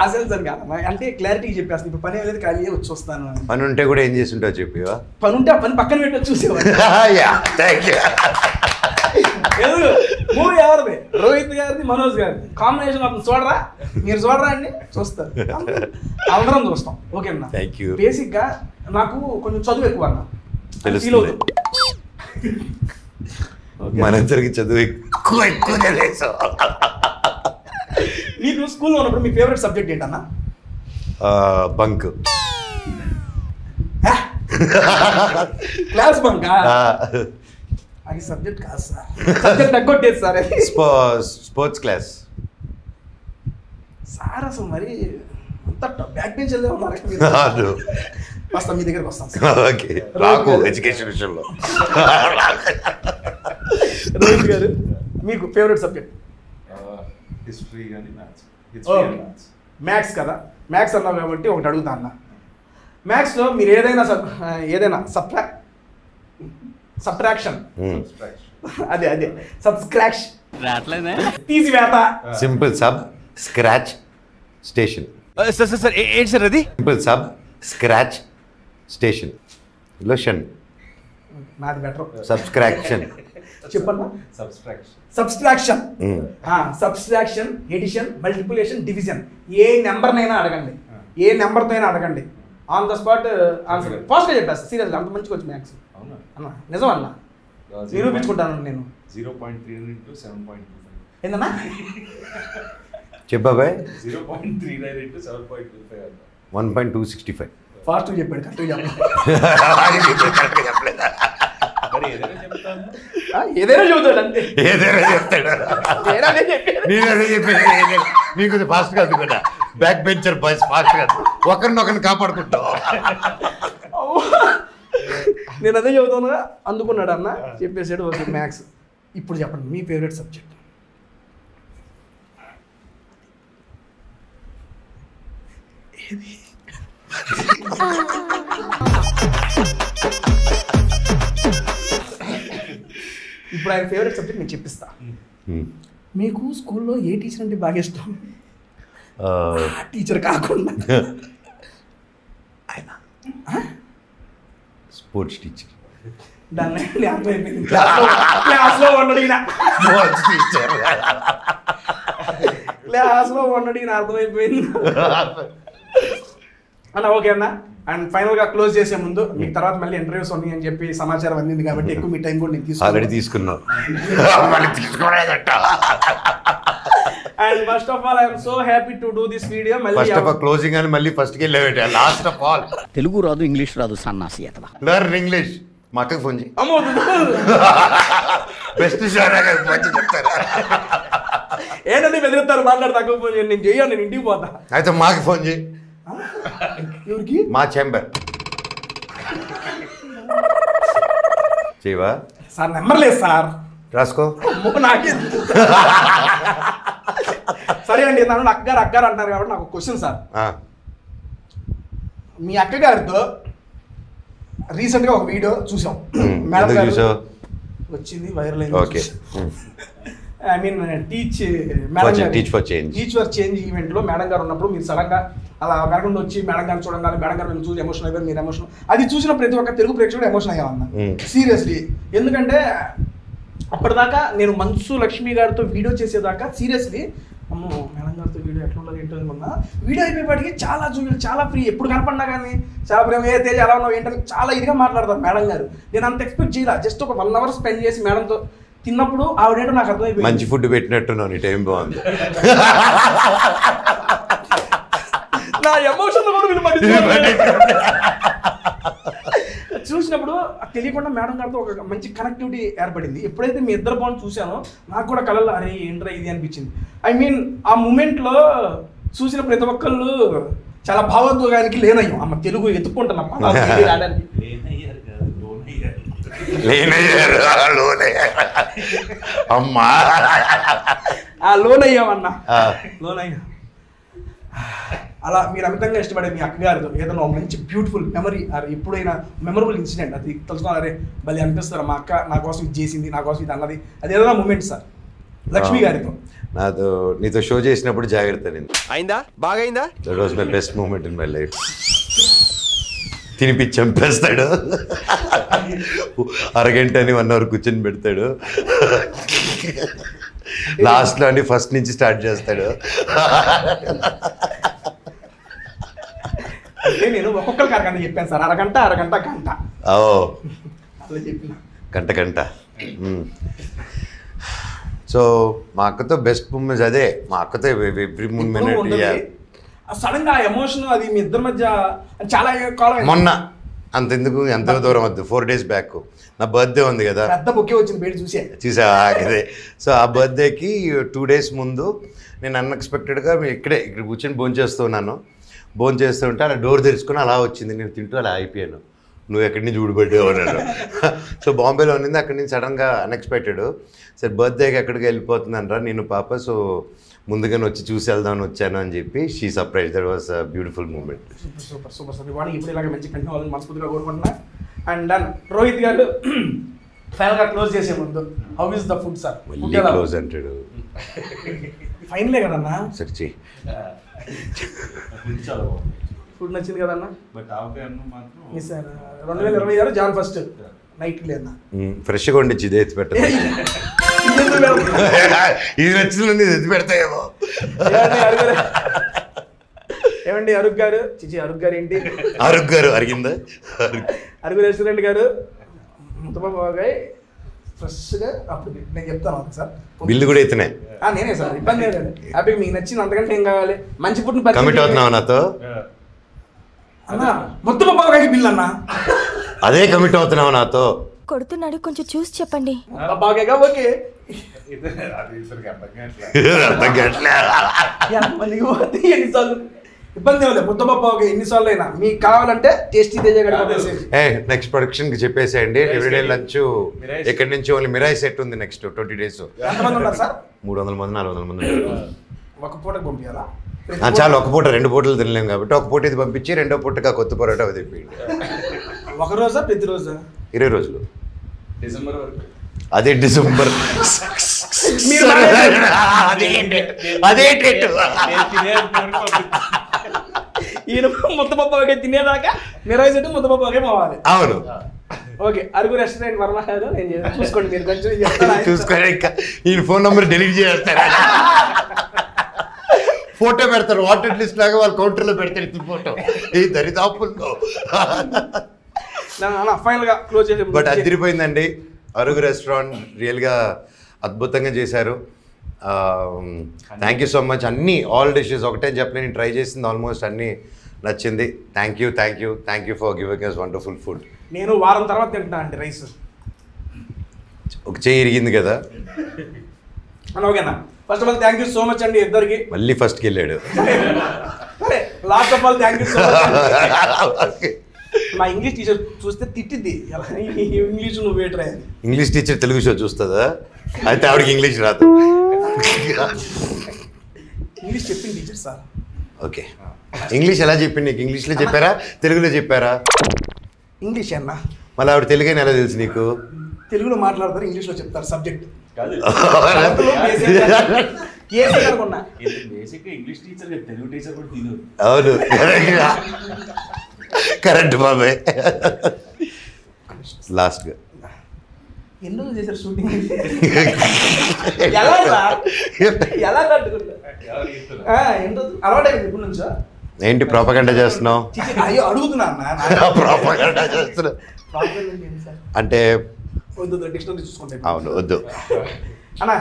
ఆశలు కాదమ్మా, అంటే క్లారిటీగా చెప్పేస్తాను. ఇప్పుడు పని ఏదైతే ఖాళీ వచ్చి వస్తాను. పని ఉంటే కూడా ఏం చేసి ఉంటావు చెప్పివా? పని ఉంటే ఆ పని పక్కన పెట్టి చూసేవాడు. మూవీ ఎవరిది? రోహిత్ గారిది, మనోజ్ గారిది కాంబినేషన్. అతను చూడరా, మీరు చూడరా అండి, చూస్తారు, అందరం చూస్తాం. ఓకే అన్న. బేసిక్ గా నాకు కొంచెం చదువు ఎక్కువ అన్న, ఫీల్ అవుతుంది. మనందరికి చదువు ఎక్కువ. నీకు స్కూల్లో ఉన్నప్పుడు మీ ఫేవరెట్ సబ్జెక్ట్ ఏంటన్నా? బంక్. Class bunk? అది సబ్జెక్ట్ కాదు సార్, సబ్జెక్ట్ తగ్గొట్టేది సార్. Sports class sir. అసలు మరి అంత బ్యాక్ బెంచ్ వెళ్ళే ఉన్నారు. వస్తాం మీ దగ్గరకు వస్తాం ఎడ్యుకేషన్ విషయంలో. రోహిత్ గారు మీకు ఫేవరెట్ సబ్జెక్ట్? హిస్టరీ కానీ మ్యాథ్స్. మ్యాథ్స్ కదా, మ్యాథ్స్ అన్నావు కాబట్టి ఒకటి అడుగుతా అన్న. మ్యాథ్స్లో మీరు ఏదైనా సబ్ట్రాక్షన్, అదే సబ్స్క్రాక్షన్, తీసివేత, simple sub scratch station. Sir ఏంటి సార్ అది? Simple sub scratch station. Lotion. నాది బెటర్. సబ్స్క్రాక్షన్ చెప్పన్నా. Subtraction, addition, multiplication, division. ఏ నెంబర్నైనా అడగండి, ఏ నెంబర్తో అయినా అడగండి, ఆన్ ద స్పాట్ ఆన్సర్ ఫాస్ట్గా చెప్పేస్తా. సీరియస్గా అంత మంచిగా వచ్చి మ్యాథ్స్ అన్న, నిజం అన్న, నిరూపించుకుంటాను నేను. 0.3 into 7.25. ఏందన్నా చెప్పాబాయ్? 0.39 into 7.25. 1.265. ఫాస్ట్గా చెప్పాడు, కరెక్ట్గా చెప్పలేదు. ఏదైనా చెబుతాడు అంతే, ఏదైనా చెప్తాడు. మీకు ఫాస్ట్ కాదు కూడా, బ్యాక్ బెంచర్ బాయ్స్ ఫాస్ట్ కాదు, ఒకరినొకరిని కాపాడుకుంటాం. నేను అదే చెబుతానుగా, అందుకున్నాడు అన్న, చెప్పేసాడు. Okay maths. ఇప్పుడు చెప్పండి మీ ఫేవరెట్ సబ్జెక్ట్? ఇప్పుడు ఆయన ఫేవరెట్ సబ్జెక్ట్ నేను చెప్పిస్తా. మీకు స్కూల్లో ఏ టీచర్ అంటే బాగా ఇష్టం? టీచర్ కాకుండా ఆయన స్పోర్ట్స్ టీచర్. దాన్ని అర్థమైపోయింది, క్లాస్లో ఉండడిగిన క్లాస్లో ఉండడిగిన అర్థమైపోయింది. అన్న ఓకే అన్న. అండ్ ఫైనల్ గా క్లోజ్ చేసే ముందు మీకు తర్వాత మళ్ళీ ఇంటర్వ్యూస్ ఉన్నాయి అని చెప్పి సమాచారం అందింది కాబట్టి ఎక్కువ మీ టైం కూడా నేను ఆల్రెడీ తీసుకున్నావు. And first of all I'm so happy to do this video. First of all closing అని మళ్ళీ ఫస్ట్ కి వెళ్ళే లాస్ట్ ఆఫ్ ఆల్ తెలుగు రాదు, ఇంగ్లీష్ రాదు, సన్నాసి అతవా. Learn English. మా అక్కకి ఫోన్ చేయి. అమ్మో బెస్ట్ చెప్తారా? ఏంటంటే బెదిరిస్తారు మాట్లాడతా ఫోన్ చేయండి. నేను చెయ్యను, నేను ఇంటికి పోతా. అయితే మాకు ఫోన్ చేయి. ఎవరికి? మా చెంబర్ చేయవా సార్ నెంబర్ లేదు సార్. రాసుకో. నాకే సరే అండి. నన్ను అక్కగారు అంటారు కాబట్టి నాకు క్వశ్చన్ సార్. మీ అక్కగారితో రీసెంట్ గా ఒక వీడియో చూసాం. మేడం గారు వచ్చింది వైరల్ అయింది. Okay. I mean teach for change event లో మేడం గారు ఉన్నప్పుడు మీరు సడన్ గా అలా వెనకుండా వచ్చి మేడం గారిని చూడంగానే మేడం గారు చూసి ఎమోషన్ అయిపోయారు. మీరు ఎమోషన్ అది చూసిన ప్రతి ఒక్క తెలుగు ప్రేక్షకుడు ఎమోషన్ అయ్యామన్నా సీరియస్లీ. ఎందుకంటే అప్పటిదాకా నేను మంచు లక్ష్మి గారితో వీడియో చేసేదాకా సీరియస్లీ అమ్మో మేడం గారితో వీడియో ఎట్లా ఉండదు ఏంటో మొన్న వీడియో అయిపోయేపాటికి చాలా చాలా ఫ్రీ. ఎప్పుడు కనపడినా కానీ చాలా ప్రేమ ఏ తేజ్ ఎలా ఉన్నావు ఏంటని చాలా ఇదిగా మాట్లాడతారు మేడం గారు. నేను అంత ఎక్స్పెక్ట్ చేయాల. జస్ట్ ఒక 1 hour స్పెండ్ చేసి మేడంతో తిన్నప్పుడు ఆవిడేంటో నాకు అర్థమైపోయింది. మంచి ఫుడ్ పెట్టినట్టున్నావు. నీ టైం బాగుంది. నా ఎమోషన్ కూడా చూసినప్పుడు తెలియకుండా మేడం గారితో ఒక మంచి కనెక్టివిటీ ఏర్పడింది. ఎప్పుడైతే మీ ఇద్దరు బాగుంది చూసానో నాకు కూడా కళల్లో అరే ఏంట్రా ఇది అనిపించింది. ఐ మీన్ ఆ మూమెంట్లో చూసిన ప్రతి ఒక్కళ్ళు చాలా భావోద్వేగానికి లేనయ్యాం. అమ్మ తెలుగు ఎత్తుకుంటున్నాం అమ్మా లోన్ అయ్యామన్నా. లోన్ అయ్యా. అలా మీరు అమితంగా ఇష్టపడే మీ అక్కగారితో ఏదైనా మంచి బ్యూటిఫుల్ మెమరీ ఎప్పుడైనా మెమరబుల్ ఇన్సిడెంట్ అది తెలుసుకోవాలి. అరే భలే అనిపిస్తారు మా అక్క నా కోసం ఇది చేసింది, నా కోసం ఇది అన్నది, అది ఏదైనా మూమెంట్ సార్ లక్ష్మి గారితో. నీతో షో చేసినప్పుడు జాగ్రత్త. నేను అయిందా? బాగా అయిందా? That was my best moment in my life. తినిపించి చంపేస్తాడు. అరగంట అని 1 hour కూర్చొని పెడతాడు. లాస్ట్లో అని ఫస్ట్ నుంచి స్టార్ట్ చేస్తాడు. అంటే నేను ఒక్కొక్కరికి అరగంట చెప్పాను సార్. అరగంట గంట అలా చెప్పిన గంట. సో మా అక్కతో బెస్ట్ మూమెంట్స్ అదే. మా అక్కతో ఎవ్రీ మూమెంట్ సడన్ గా ఎమోషన్ అది మీ ఇద్దరి మధ్య చాలా కాలం. మొన్న అంతెందుకు ఎంత దూరం వద్దు 4 days బ్యాక్ నా బర్త్డే ఉంది కదా. పెద్ద బొకే వచ్చింది బయట చూసా అదే. సో ఆ బర్త్డేకి 2 days ముందు నేను అన్ఎక్స్పెక్టెడ్గా ఇక్కడ కూర్చొని భోజనం చేస్తూ ఉంటే అలా డోర్ తెరుచుకొని అలా వచ్చింది. నేను తింటూ అలా అయిపోయాను. నువ్వు ఎక్కడి నుంచి ఊడిపడ్డావు అన్నాడు. సో బాంబేలో ఉన్నింది. అక్కడి నుంచి సడన్గా అన్ఎక్స్పెక్టెడ్ సరే బర్త్డేకి ఎక్కడికి వెళ్ళిపోతున్నాను రా నేను పాప, సో ముందుగానే వచ్చి చూసి వెళ్దామని వచ్చాను అని చెప్పి she surprise. That was a beautiful moment. Super sir. ఇవాళ ఇప్పుడు ఇలాగ మంచి కంటిన్యూ అవ్వాలని మనస్ఫూర్తిగా కోరుకుంటున్నా. And done. రోహిత్ గారు ఫైనల్ గా క్లోజ్ చేసే ముందు how is the food sir? మళ్ళీ క్లోజ్ అంటాడు. ఫైనలే కదన్నా. సరే ఫుడ్ నచ్చింది కదన్నా. బట్ ఆవకాయ అన్నం మాత్రం మిస్ 2026 Jan 1 నైట్ లేదన్నా. ఫ్రెష్గా వండిచ్చి ఇది ఎత్తి పెట్టదు. ఇది నచ్చింది ఎత్తి పెడతాయేమో. ఏమండి అరుగ్ గారు? అరుగ్ గారు ఏంటి? అరుగ్ గారు అరిగిందా? అరుగు రెస్టారెంట్ గారు ముద్దబాబాయ్ ఫ్రెష్గా అప్పుడు నేను చెప్తాను సార్. బిల్లు కూడా ఎత్తునే నేనే సార్. ఇబ్బంది లేదు. హ్యాపీ మీకు నచ్చింది అంతకంటే ఏం కావాలి? మంచి ఫుడ్ కమిట్ అవుతున్నావు నాతో అన్నా. ముద్దబాబాయ్ బిల్ అన్నా. అదే కమిట్ అవుతున్నావు నాతో. కొడుతున్నాడు, కొంచెం చూసి చెప్పండి. బాగా ఓకే. ఎన్నిసార్లు ఇబ్బంది లేదు. ముద్దబాబాకి ఎన్నిసార్లు అయినా మీకు కావాలంటే టేస్టీ నెక్స్ట్ ప్రొడక్షన్ కి చెప్పేసేయండి. ఎవ్రీడే లంచ్ ఇక్కడి నుంచి ఓన్లీ మిరాయి సెట్ ఉంది. నెక్స్ట్ 20 days 300 మంది 400 మంది. ఒక పూటకు పంపించాలా? చాలా ఒక పూట 2 పూటలు తినలేము కాబట్టి ఒక పూట ఇది పంపించి 2వ పూటగా కొత్త పొరాటా తెప్పియండి. ఒక రోజా ప్రతిరోజా? 20 రోజులు. డిసెంబర్ వరకు. అదే డిసెంబర్. అదే ఈయన ముద్దబాబాకే తినేదాకా మిరాయి సెట్ ముద్దబాబాకే పోవాలి. అవును. ఓకే. అరుగు రెస్టారెంట్ వర్మ గారు చూసుకోండి. మీరు కొంచెం చూసుకోండి. ఇంకా ఈ ఫోన్ నంబర్ డెలీట్ చేస్తారా? ఫోటో పెడతారు వాటర్ లిస్ట్ లాగా వాళ్ళు కౌంటర్లో పెడతారు ఇది ఫోటో ఈ దరిదాపుల్లో. ఫైనల్ గా క్లోజ్ చేసే బట్ అదిరిపోయిందండి. అరుగు రెస్టారెంట్ రియల్గా అద్భుతంగా చేశారు. Thank you so much. అన్నీ ఆల్ డిషెస్ ఒకటే చెప్పలేని ట్రై చేసింది ఆల్మోస్ట్ అన్నీ నచ్చింది. Thank you for giving us wonderful food. నేను వారం తర్వాత తింటున్నా అండి రైస్. ఒక చెయ్యి ఇరిగింది కదా. ఓకేనా, first of all thank you so much అండి ఇద్దరికి. మళ్ళీ ఫస్ట్కి వెళ్ళాడు. Last of all thank you so much. మా ఇంగ్లీష్ టీచర్ చూస్తే తిట్టిద్ది, ఇంగ్లీష్ నువ్వు వేటరా. ఇంగ్లీష్ టీచర్ తెలుగు షో చూస్తుందా? అయితే ఆవిడకి ఇంగ్లీష్ రాదు. ఇంగ్లీష్ చెప్పింది టీచర్ సార్. ఓకే, ఇంగ్లీష్ ఎలా చెప్పింది నీకు? ఇంగ్లీష్లో చెప్పారా తెలుగులో చెప్పారా? ఇంగ్లీష్ అన్నా. మళ్ళీ ఆవిడ తెలుగు అని ఎలా తెలుసు నీకు? తెలుగులో మాట్లాడతారు, ఇంగ్లీష్లో చెప్తారు subject. English teacher Telugu teacher కూడా తిను. అవును కరెక్ట్ బాబాయ్. లాస్ట్గా ఎందుకు చేశారు షూటింగ్? ఎలా కట్టుకుంటా అలవాటైంది ఇప్పుడు నుంచో. ఏంటి ప్రాపగండా చేస్తున్నావు? అయ్యో అడుగుతున్నా ప్రాపగండా చేస్తున్నావు అంటే డిక్షనరీ చూసుకుంటే. అవును వద్దు అన్న.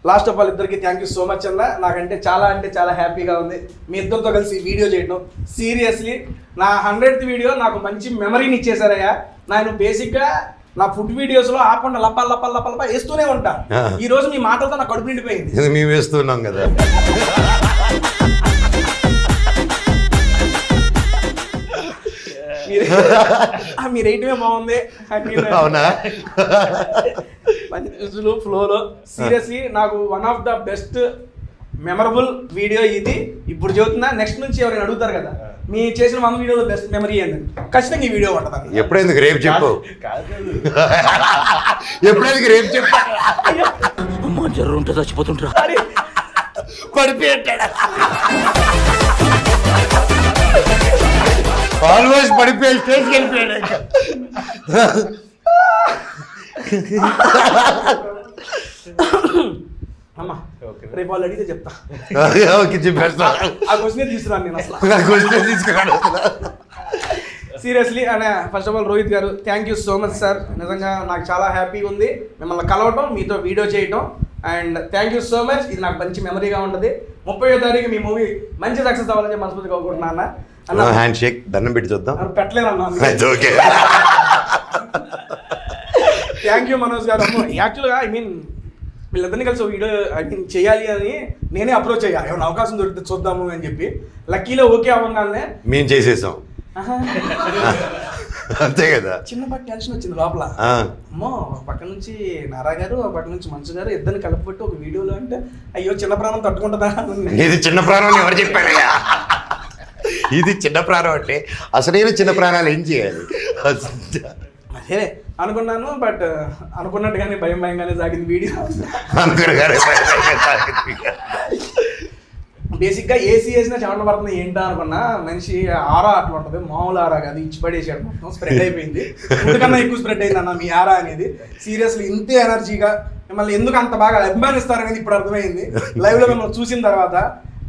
లాస్ట్ ఆఫ్ ఆల్ ఇద్దరికి థ్యాంక్ యూ సో మచ్ అన్న. నాకంటే చాలా హ్యాపీగా ఉంది మీ ఇద్దరితో కలిసి వీడియో చేయడం. సీరియస్లీ నా 100th వీడియో నాకు మంచి మెమరీని ఇచ్చేసారయ్యా. నేను బేసిక్గా నా ఫుడ్ వీడియోస్లో ఆకుండా లప్ప వేస్తూనే ఉంటా. ఈ రోజు మీ మాటలతో నా కడుపు నిండిపోయింది. మేము వేస్తున్నాం కదా. మీ రేటింగ్ బాగుంది. అవునా? మంచి న్యూస్లు ఫ్లోలో. సీరియస్లీ నాకు one of the best memorable video ఇది. ఇప్పుడు చెబుతున్నా, నెక్స్ట్ నుంచి ఎవరైనా అడుగుతారు కదా మీ చేసిన 100 వీడియోలో బెస్ట్ మెమరీ ఏంటంటే ఖచ్చితంగా ఈ వీడియో ఉంటుంది. ఎప్పుడైందుకు రేపు చెప్పు. ఎప్పుడైందుకు రేపు చెప్పు. జర్రుంటే చచ్చిపోతుంటా పడిపోయాడు. ఆల్మోస్ట్ పడిపోయి స్టేజ్కి వెళ్ళిపోయాడు. అమ్మా రేపు వాళ్ళు అడిగితే చెప్తా. చెప్పేస్తా. ఆ క్వశ్చన్ తీసుకురాను నేను అసలు. తీసుకురాను. Seriously and first of all Rohit garu thank you so much sir. నిజంగా నాకు చాలా హ్యాపీగా ఉంది మిమ్మల్ని కలవటం, మీతో వీడియో చేయటం. And thank you so much. ఇది నాకు మంచి మెమరీగా ఉంటుంది. 30వ తారీఖు మీ మూవీ మంచి సక్సెస్ అవ్వాలని మనస్ఫూర్తిగా కోరుకుంటున్నా అన్న. హ్యాండ్ షేక్ దండం పెట్టి చూద్దాం. పెట్టలేనన్నా. థ్యాంక్ యూ మనోజ్ గారు. యాక్చువల్గా వీళ్ళందరినీ కలిసి వీడియో చేయాలి అని నేనే అప్రోచ్ అయ్యా, ఏమైనా అవకాశం దొరికితే చూద్దాము అని చెప్పి. లక్కీలో ఓకే అవ్వగానే మేము చేసేసాం. అంతే కదా. చిన్నపాటి టెన్షన్ వచ్చింది లోపల. అమ్మో ఒక పక్క నుంచి నారా గారు, ఒక పక్క నుంచి మంచు గారు ఇద్దరిని కలిపిపెట్టి ఒక వీడియోలో అంటే అయ్యో చిన్న ప్రాణం తట్టుకుంటుందా. ఇది చిన్న ప్రాణం ఎవరు చెప్పారు? ఇది చిన్న ప్రాణం అంటే అసలు చిన్న ప్రాణాలు ఏం చేయాలి అదే అనుకున్నాను. బట్ అనుకున్నట్టుగానే భయంగానే సాగింది వీడియో. బేసిక్గా ఏసీ వేసినా చెమట పడుతుంది ఏంటా అనుకున్నా. మనిషి ఆరా అట్లా ఉంటుంది, మామూలు ఆరా కాదు. ఇచ్చి పడేసాడు, మొత్తం స్ప్రెడ్ అయిపోయింది. ఎందుకన్నా ఎక్కువ స్ప్రెడ్ అయింది అన్న మీ ఆరా అనేది. సీరియస్లీ ఇంతే ఎనర్జీగా మిమ్మల్ని ఎందుకు అంత బాగా అభిమానిస్తారనేది ఇప్పుడు అర్థమైంది. లైవ్లో మిమ్మల్ని చూసిన తర్వాత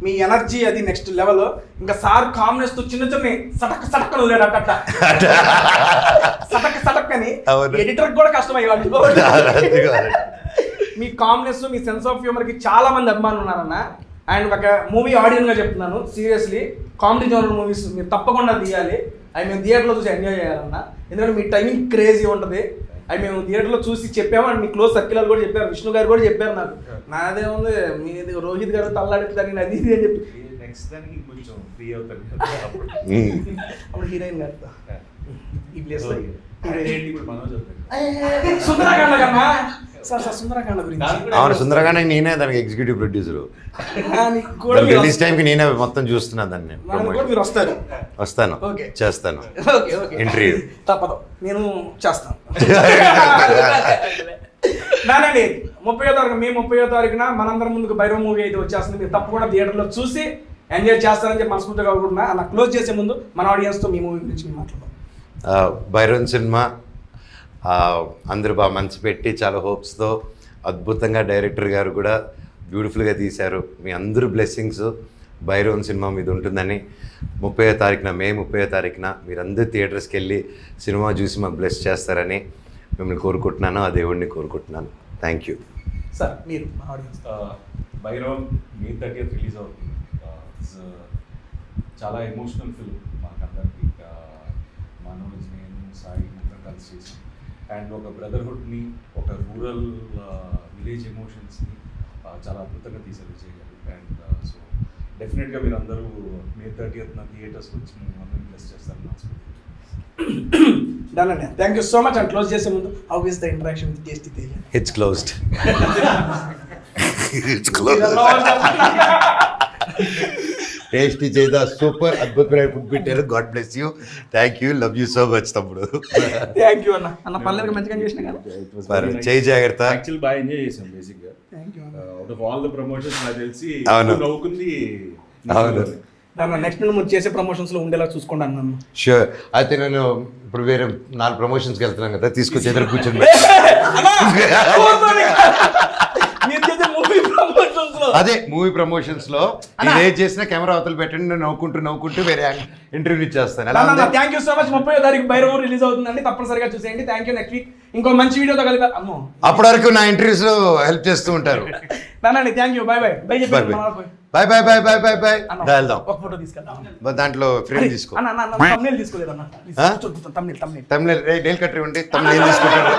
మీ ఎనర్జీ అది నెక్స్ట్ లెవెల్. ఇంకా సార్ కామ్నెస్ తో చిన్న సటక్కను వదిలేడట. సటక్కని ఎడిటర్ కూడా కష్టమయ్యేవాడు. మీ కామ్నెస్, మీ సెన్స్ ఆఫ్ హ్యూమర్ కి చాలా మంది అభిమానులు ఉన్నారన్న. అండ్ ఒక మూవీ ఆడియన్స్ గా చెప్తున్నాను, సీరియస్లీ కామెడీ జోనర్ మూవీస్ మీరు తప్పకుండా తీయాలి. అవి మేము థియేటర్లో చూసి ఎంజాయ్ చేయాలన్న. ఎందుకంటే మీ టైమింగ్ క్రేజీ ఉంటుంది. అవి మేము థియేటర్లో చూసి చెప్పాము. అండ్ మీ క్లోజ్ సర్కిల్ కూడా చెప్పారు, విష్ణు గారు కూడా చెప్పారు నాకు. నాదేముంది మీది రోహిత్ గారు తల్లాడుతాను అది ఇది అని చెప్పి అప్పుడు హీరోయిన్ గారు ఈ ప్లేస్ సుందరకాండ కన్నా సార్ సుందరకాండ గురించి. అవును, సుందరకాండ నేనే దానికి ఎగ్జిక్యూటివ్ ప్రొడ్యూసర్. రిలీజ్ టైంకి నేనే మొత్తం చూస్తున్నా దాన్ని. మీరు వస్తారు? వస్తాను, చేస్తాను ఇంటర్వ్యూ. తప్పదు, నేను చేస్తాను. నానండి 30వ తారీఖు మే 30వ తారీఖున మనందరం ముందుకు భైరవ మూవీ అయితే వచ్చేస్తుంది. మీరు తప్పకుండా థియేటర్లో చూసి ఎంజాయ్ చేస్తారని చెప్పి మనస్ఫూర్తిగా కోరుకుంటున్నా. అలా క్లోజ్ చేసే ముందు మన ఆడియన్స్తో మీ మూవీ గురించి మాట్లాడదాం. భైరవన్ సినిమా అందరూ బాగా మనసు పెట్టి చాలా హోప్స్తో అద్భుతంగా డైరెక్టర్ గారు కూడా బ్యూటిఫుల్గా తీశారు. మీ అందరూ బ్లెస్సింగ్స్ భైరవన్ సినిమా మీద ఉంటుందని 30వ తారీఖున మే 30వ తారీఖున మీరందరూ థియేటర్స్కి వెళ్ళి సినిమా చూసి మాకు బ్లెస్ చేస్తారని మిమ్మల్ని కోరుకుంటున్నాను, ఆ దేవుడిని కోరుకుంటున్నాను. Thank you sir. మీరు ఆడియన్స్ భైరవం మే 30th రిలీజ్ అవుతుంది. చాలా ఎమోషనల్ ఫిల్మ్ మాకందరికి. మనోజ్, నేను, సాయి ముగ్గురం కలిసి చేసాం. అండ్ ఒక బ్రదర్హుడ్ని, ఒక రూరల్ విలేజ్ ఎమోషన్స్ని చాలా అద్భుతంగా తీశారు విజయ్ గారు. అండ్ సో డెఫినెట్గా మీరు అందరూ మే 30th థియేటర్స్కి వచ్చి అందరినీ బ్లెస్ చేస్తారు. డన్ అండి. Thank you so much. And close చేసే ముందు how is the interaction with tasty Teja? It's closed. Tasty చేద సూపర్ అద్భుతమైన ఫుడ్ పెట్టారు. God bless you. Thank you. Love you so much తమ్ముడు. థ్యాంక్ యూ అన్న పల్లెకి మంచిగా చేసిన కదా. చేయి జాగ్రత్త. యాక్చువల్లీ బాగా ఎంజాయ్ చేసాం బేసిక్గా. Out of all the promotions నాకు తెలిసి నవ్వుకుంది. అవును. నెక్స్ట్ నువ్వు చేసే ప్రమోషన్స్ లో ఉండేలా చూసుకోండి అన్నాను. షూర్. అయితే నేను ఇప్పుడు వేరే 4 ప్రమోషన్స్కి వెళ్తున్నాను కదా, తీసుకొచ్చి ఎదురు కూర్చొని అదే మూవీ ప్రమోషన్స్ లో ఇదే చేసిన కెమెరా అవతలు పెట్టండి, నేను నవ్వుకుంటూ వేరే ఇంటర్వ్యూ ఇచ్చేస్తాను. Thank you so much. 30వ తారీఖు భైరవం రిలీజ్ అవుతుందండి, తప్పనిసరిగా చూసేయండి. Thank you. నెక్స్ట్ వీక్ ఇంకో మంచి వీడియోతో కలిపి అప్పటి వరకు నా ఇంటర్వ్యూస్ లో హెల్ప్ చేస్తూ ఉంటారు. దానండి. Thank you. Bye bye. Bye bye bye bye bye bye bye. వెళ్దాం. ఒక ఫోటో తీసుకెళ్దాం. దాంట్లో ఫ్రేమ్ తీసుకో. తమ్నేల్ తీసుకోలేదన్న. తమ్నేల్ నెయిల్ కట్టర్ ఉంటే తమ్నేల్ తీసుకుంటాడు.